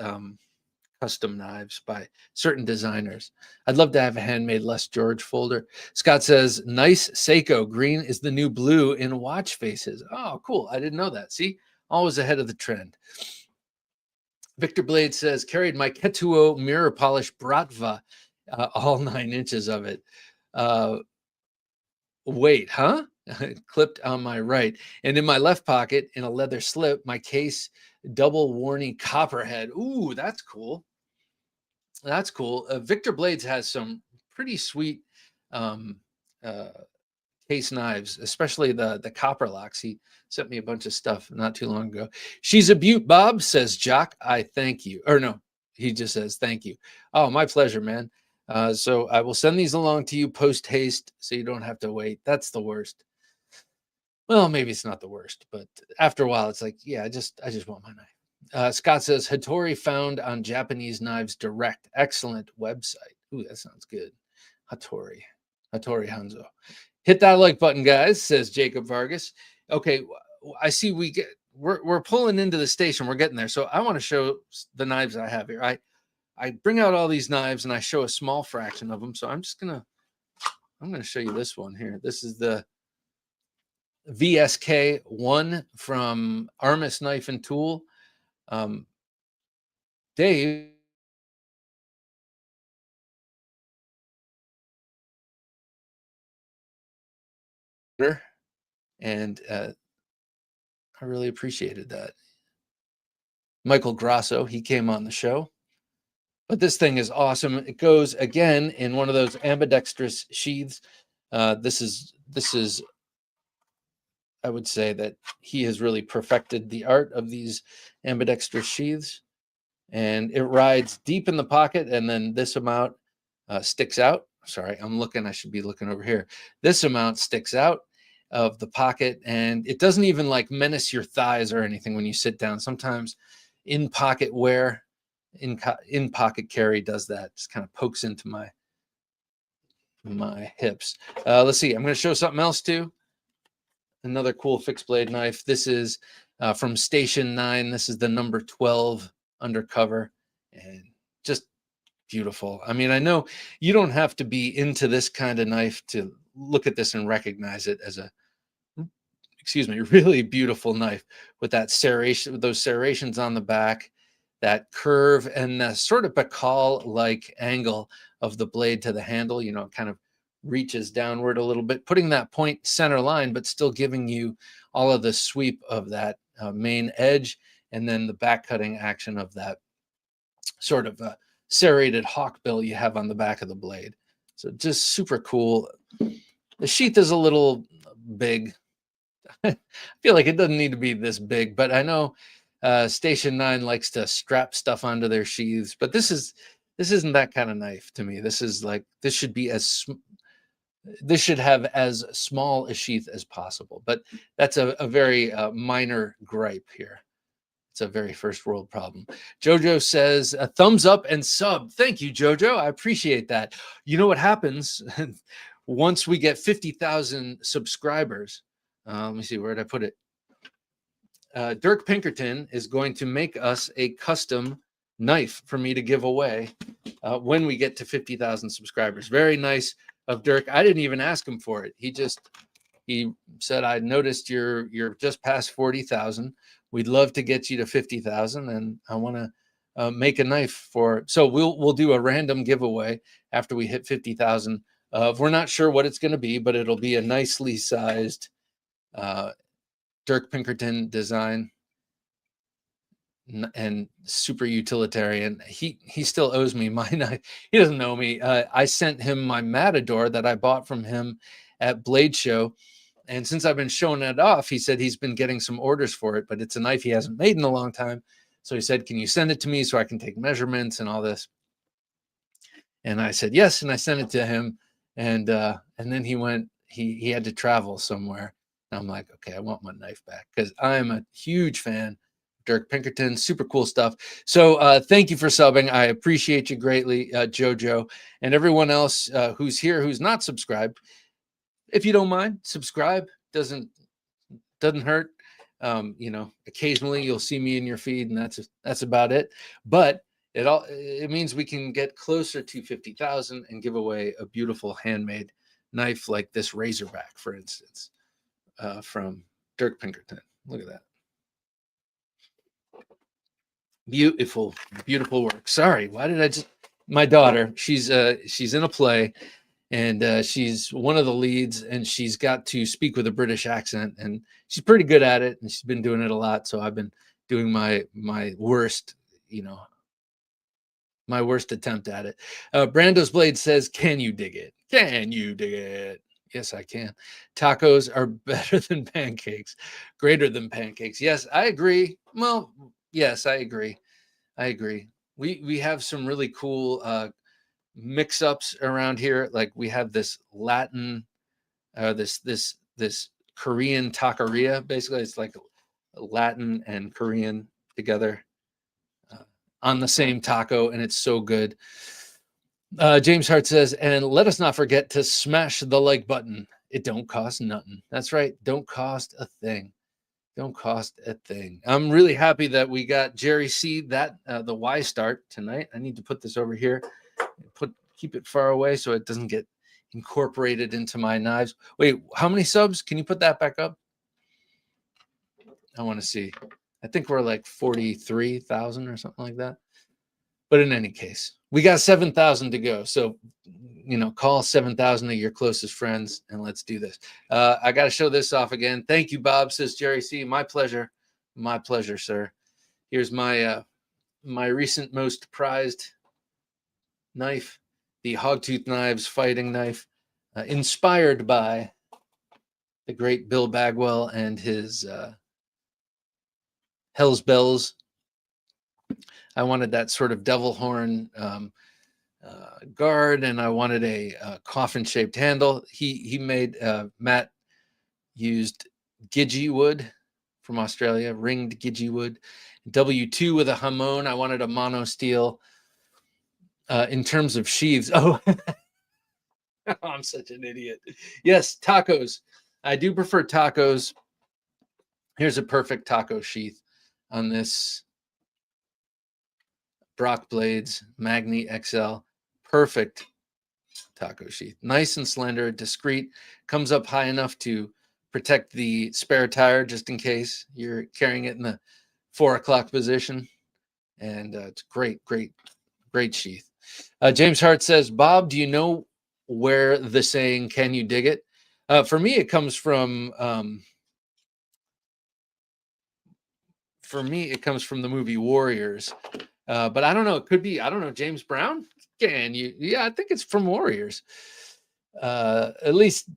custom knives by certain designers. I'd love to have a handmade Les George folder. Scott says, nice Seiko. Green is the new blue in watch faces. Oh, cool. I didn't know that. See, always ahead of the trend. Victor Blade says, carried my Ketuo mirror polish Bratva, all 9 inches of it. Wait, huh? Clipped on my right. And in my left pocket, in a leather slip, my case double warning copperhead. Ooh, that's cool. That's cool. Victor Blades has some pretty sweet case knives, especially the copper locks. He sent me a bunch of stuff not too long ago. She's a beaut, Bob, says Jock. I thank you. Or no, he just says thank you. Oh, my pleasure, man. So I will send these along to you post haste so you don't have to wait. That's the worst. Well, maybe it's not the worst, but after a while, it's like, yeah, I just want my knife. Scott says, Hattori found on Japanese Knives Direct. Excellent website. Ooh, that sounds good. Hattori Hanzo. Hit that like button, guys, says Jacob Vargas. Okay, I see we're pulling into the station. We're getting there. So I want to show the knives I have here. I bring out all these knives and I show a small fraction of them. So I'm going to show you this one here. This is the VSK1 from Armis Knife and Tool. Dave and I really appreciated that. Michael Grasso, he came on the show. But this thing is awesome. It goes again in one of those ambidextrous sheaths. This is I would say that he has really perfected the art of these ambidextrous sheaths, and it rides deep in the pocket, and then this amount sticks out. Sorry, I should be looking over here. This amount sticks out of the pocket, and it doesn't even like menace your thighs or anything when you sit down. Sometimes in pocket wear, in pocket carry does that. Just kind of pokes into my hips. Let's see. I'm going to show something else too. Another cool fixed blade knife. This is from Station 9. This is the number 12 undercover. and just beautiful. I mean, I know you don't have to be into this kind of knife to look at this and recognize it as a, excuse me, really beautiful knife with that serration, with those serrations on the back, that curve, and the sort of Bacall-like angle of the blade to the handle. You know, it kind of reaches downward a little bit, putting that point center line, but still giving you all of the sweep of that main edge, and then the back cutting action of that sort of serrated hawk bill you have on the back of the blade. So just super cool. The sheath is a little big. I feel like it doesn't need to be this big, but I know Station 9 likes to strap stuff onto their sheaths, but this isn't that kind of knife to me. This is like, this should be this should have as small a sheath as possible, but that's a very minor gripe here. It's a very first world problem. Jojo says a thumbs up and sub. Thank you, Jojo. I appreciate that. You know what happens once we get 50,000 subscribers? Let me see, where did I put it? Dirk Pinkerton is going to make us a custom knife for me to give away when we get to 50,000 subscribers. Very nice of Dirk. I didn't even ask him for it. He said, I noticed you're just past 40,000. We'd love to get you to 50,000, and I want to make a knife for. So we'll do a random giveaway after we hit 50,000. We're not sure what it's going to be, but it'll be a nicely sized Dirk Pinkerton design and super utilitarian. He still owes me my knife. He doesn't know me. I sent him my Matador that I bought from him at Blade Show. And since I've been showing it off, he said he's been getting some orders for it, but it's a knife he hasn't made in a long time. So he said, can you send it to me so I can take measurements and all this? And I said, yes. And I sent it to him. And then he had to travel somewhere. And I'm like, okay, I want my knife back, because I'm a huge fan of Dirk Pinkerton. Super cool stuff. So thank you for subbing. I appreciate you greatly, Jojo, and everyone else who's here, who's not subscribed. If you don't mind, subscribe. Doesn't hurt. Occasionally you'll see me in your feed, and that's about it. But it means we can get closer to 50,000 and give away a beautiful handmade knife like this Razorback, for instance, from Dirk Pinkerton. Look at that. Beautiful, beautiful work. Sorry, why did I just? My daughter, she's in a play. And she's one of the leads, and she's got to speak with a British accent, and she's pretty good at it, and she's been doing it a lot. So I've been doing my worst, my worst attempt at it. Brando's Blade says, can you dig it? Can you dig it? Yes, I can. Tacos are better than pancakes, greater than pancakes. Yes, I agree. Well, yes, I agree. We have some really cool mix-ups around here. Like we have this Latin, this Korean taqueria. Basically, it's like Latin and Korean together on the same taco, and it's so good. James Hart says, and let us not forget to smash the like button. It don't cost nothing. That's right. Don't cost a thing. Don't cost a thing. I'm really happy that we got Jerry C. That the Y start tonight. I need to put this over here. Keep it far away so it doesn't get incorporated into my knives. Wait, how many subs? Can you put that back up? I want to see. I think we're like 43,000 or something like that. But in any case, we got 7,000 to go. So, call 7,000 of your closest friends and let's do this. I got to show this off again. Thank you, Bob, says Jerry C. My pleasure. My pleasure, sir. Here's my recent most prized knife, the Hogtooth Knives fighting knife, inspired by the great Bill Bagwell and his Hell's Bells. I wanted that sort of devil horn guard, and I wanted a coffin-shaped handle. He made Matt used Gidgee wood from Australia, ringed Gidgee wood. W2 with a hamon. I wanted a mono steel. In terms of sheaths, I'm such an idiot. Yes, tacos. I do prefer tacos. Here's a perfect taco sheath on this Brock blades, Magni XL, perfect taco sheath. Nice and slender, discreet, comes up high enough to protect the spare tire just in case you're carrying it in the 4 o'clock position. And it's great sheath. James Hart says, Bob, do you know where the saying, can you dig it? For me, it comes from the movie Warriors. But I don't know. It could be, I don't know, James Brown? Can you? Yeah, I think it's from Warriors. At least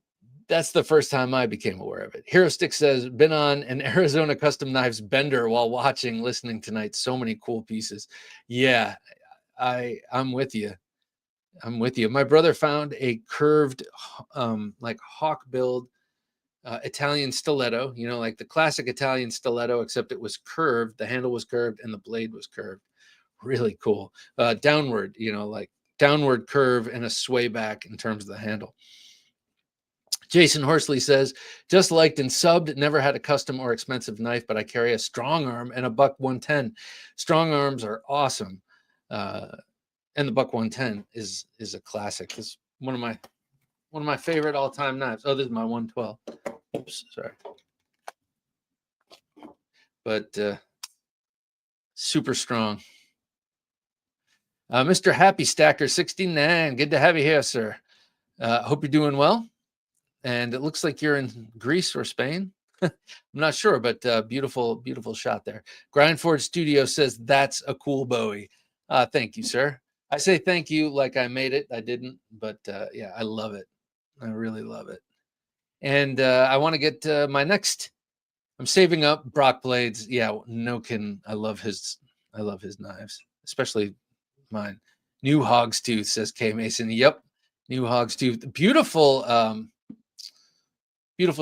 that's the first time I became aware of it. Hero Stick says, been on an Arizona Custom Knives bender while listening tonight. So many cool pieces. Yeah, I'm with you. My brother found a curved, like hawk build Italian stiletto, like the classic Italian stiletto, except it was curved. The handle was curved and the blade was curved. Really cool. Downward, like downward curve and a sway back in terms of the handle. Jason Horsley says, just liked and subbed, never had a custom or expensive knife, but I carry a strong arm and a buck 110. Strong arms are awesome. And the buck 110 is a classic. It's one of my favorite all-time knives. Oh, this is my 112. Oops, sorry. But super strong. Mr. Happy Stacker 69, good to have you here, sir. Hope you're doing well. And it looks like you're in Greece or Spain. I'm not sure, but beautiful shot there. Grindforge Studio says, that's a cool Bowie. Thank you, sir. I say thank you like I made it. I didn't, but yeah, I love it. I really love it. And I want to get my next. I'm saving up Brock blades. Yeah, no kidding. I love his knives, especially mine. New Hog's Tooth, says K Mason. Yep, New Hog's Tooth. Beautiful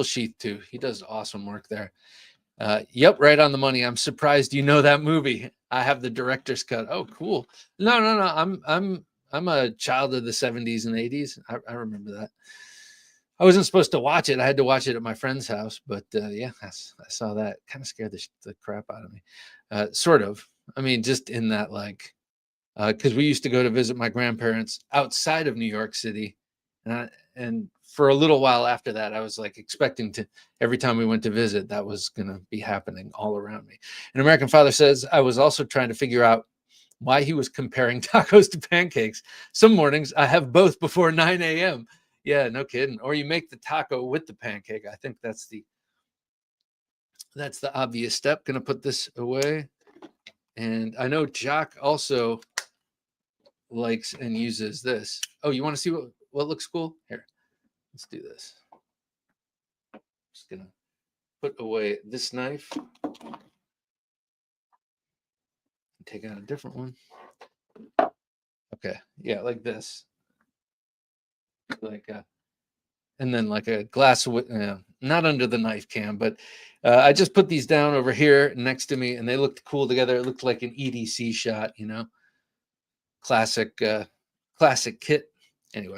sheath too. He does awesome work there. Yep, right on the money. I'm surprised you know that movie. I have the director's cut. Oh, cool. No. I'm a child of the 70s and 80s. I remember that. I wasn't supposed to watch it. I had to watch it at my friend's house, but yeah, I saw that. Kind of scared the crap out of me. Sort of. I mean, just in that, like, because we used to go to visit my grandparents outside of New York City, and for a little while after that, I was like expecting to, every time we went to visit, that was going to be happening all around me. An American Father says, I was also trying to figure out why he was comparing tacos to pancakes. Some mornings I have both before 9 a.m. Yeah, no kidding. Or you make the taco with the pancake. I think that's the obvious step. Going to put this away. And I know Jock also likes and uses this. Oh, you want to see what looks cool? Here, let's do this. Just going to put away this knife. Take out a different one. Okay, yeah, like this. Like and then like a glass of, not under the knife cam, but I just put these down over here next to me and they looked cool together. It looked like an EDC shot, classic kit. Anyway,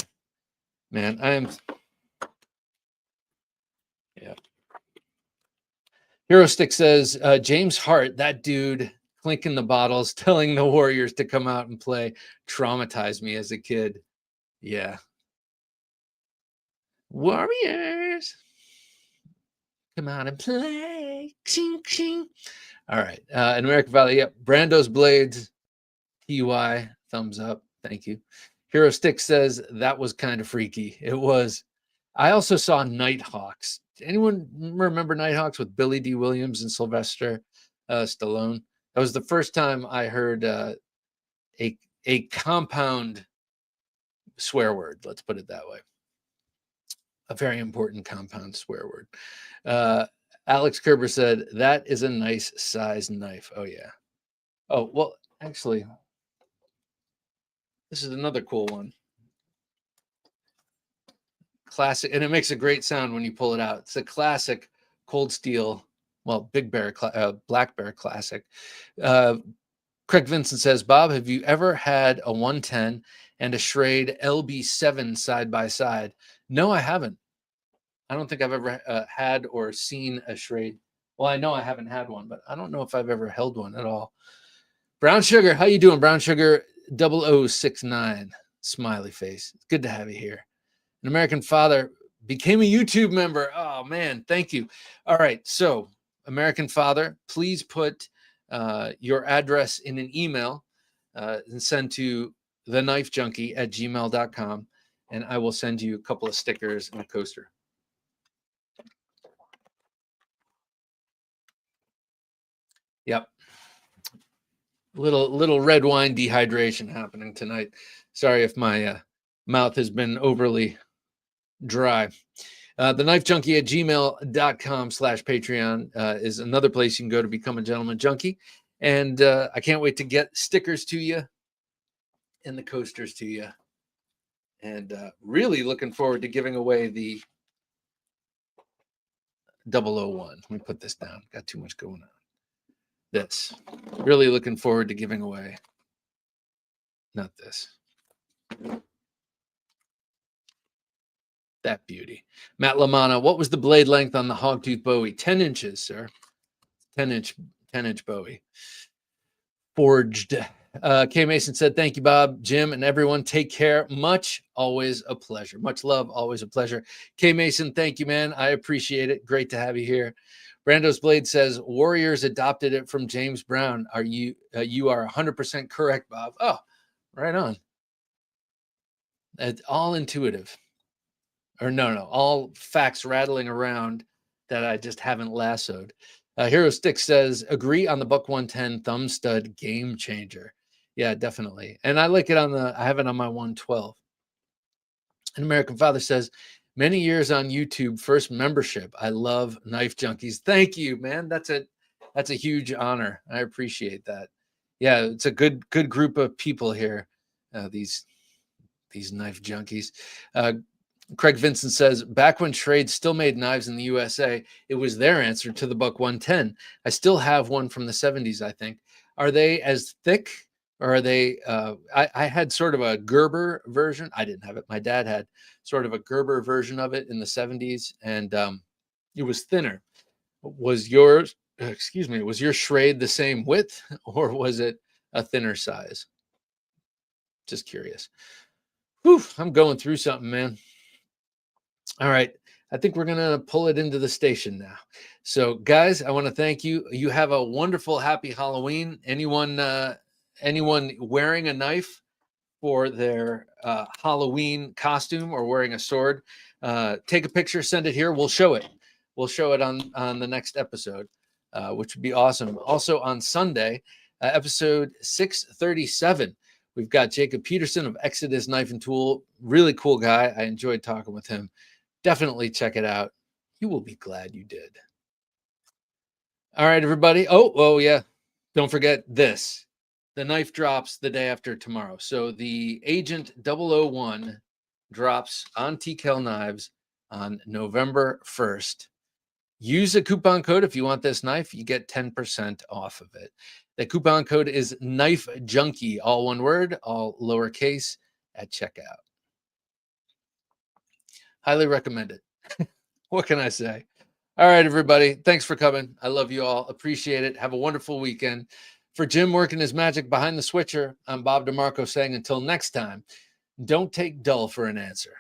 man, yeah. Hero Stick says, James Hart, that dude clinking the bottles, telling the Warriors to come out and play, traumatized me as a kid. Yeah. Warriors, come out and play. Ching, ching. All right. In American Valley, yep. Brando's Blades, TY, thumbs up. Thank you. Hero Stick says that was kind of freaky. It was. I also saw Nighthawks. Anyone remember Nighthawks with Billy D. Williams and Sylvester Stallone? That was the first time I heard a compound swear word. Let's put it that way. A very important compound swear word. Alex Kerber said, that is a nice size knife. Oh, yeah. Oh, well, actually, this is another cool one. Classic, and it makes a great sound when you pull it out. It's a classic Cold Steel, well, Black Bear classic. Craig Vincent says, Bob, have you ever had a 110 and a Schrade LB7 side by side? No, I haven't. I don't think I've ever had or seen a Schrade. Well, I know I haven't had one, but I don't know if I've ever held one at all. Brown Sugar, how you doing? Brown Sugar 0069, smiley face. It's good to have you here. An American Father became a YouTube member. Oh, man, thank you. All right, so American Father, please put your address in an email and send to TheKnifeJunkie@gmail.com, and I will send you a couple of stickers and a coaster. Yep. Little red wine dehydration happening tonight. Sorry if my mouth has been overly dry. TheKnifeJunkie@gmail.com/Patreon is another place you can go to become a gentleman junkie. And I can't wait to get stickers to you and the coasters to you. And really looking forward to giving away the 001. Let me put this down. Got too much going on. This. Really looking forward to giving away. Not this. That beauty. Matt Lamana, what was the blade length on the Hogtooth Bowie? 10 inches, sir. 10-inch Bowie. Forged. K. Mason said, thank you, Bob, Jim, and everyone. Take care. Much, always a pleasure. Much love, always a pleasure. K. Mason, thank you, man. I appreciate it. Great to have you here. Brando's Blade says, Warriors adopted it from James Brown. You are 100% correct, Bob. Oh, right on. It's all intuitive. Or no, all facts rattling around that I just haven't lassoed. Hero Stick says, agree on the Buck 110 thumb stud game changer. Yeah, definitely. And I like it I have it on my 112. An American Father says, many years on YouTube, first membership. I love Knife Junkies. Thank you, man. That's a huge honor. I appreciate that. Yeah, it's a good group of people here. These Knife Junkies. Craig Vincent says, back when trades still made knives in the USA, it was their answer to the Buck 110. I still have one from the 70s, I think. Are they as thick, or are they, I had sort of a Gerber version. I didn't have it. My dad had sort of a Gerber version of it in the 70s, and it was thinner. Was your Schrade the same width, or was it a thinner size? Just curious. Whew, I'm going through something, man. All right. I think we're going to pull it into the station now. So, guys, I want to thank you. You have a wonderful, happy Halloween. Anyone wearing a knife for their Halloween costume or wearing a sword, take a picture, send it here. We'll show it. We'll show it on the next episode, which would be awesome. Also on Sunday, episode 637, we've got Jacob Peterson of Exodus Knife and Tool. Really cool guy. I enjoyed talking with him. Definitely check it out. You will be glad you did. All right, everybody. Oh, yeah. Don't forget this. The knife drops the day after tomorrow. So the Agent 001 drops on TKL Knives on November 1st. Use a coupon code if you want this knife. You get 10% off of it. The coupon code is TheKnifeJunkie, all one word, all lowercase, at checkout. Highly recommend it. What can I say? All right, everybody. Thanks for coming. I love you all. Appreciate it. Have a wonderful weekend. For Jim working his magic behind the switcher, I'm Bob DeMarco saying until next time, don't take dull for an answer.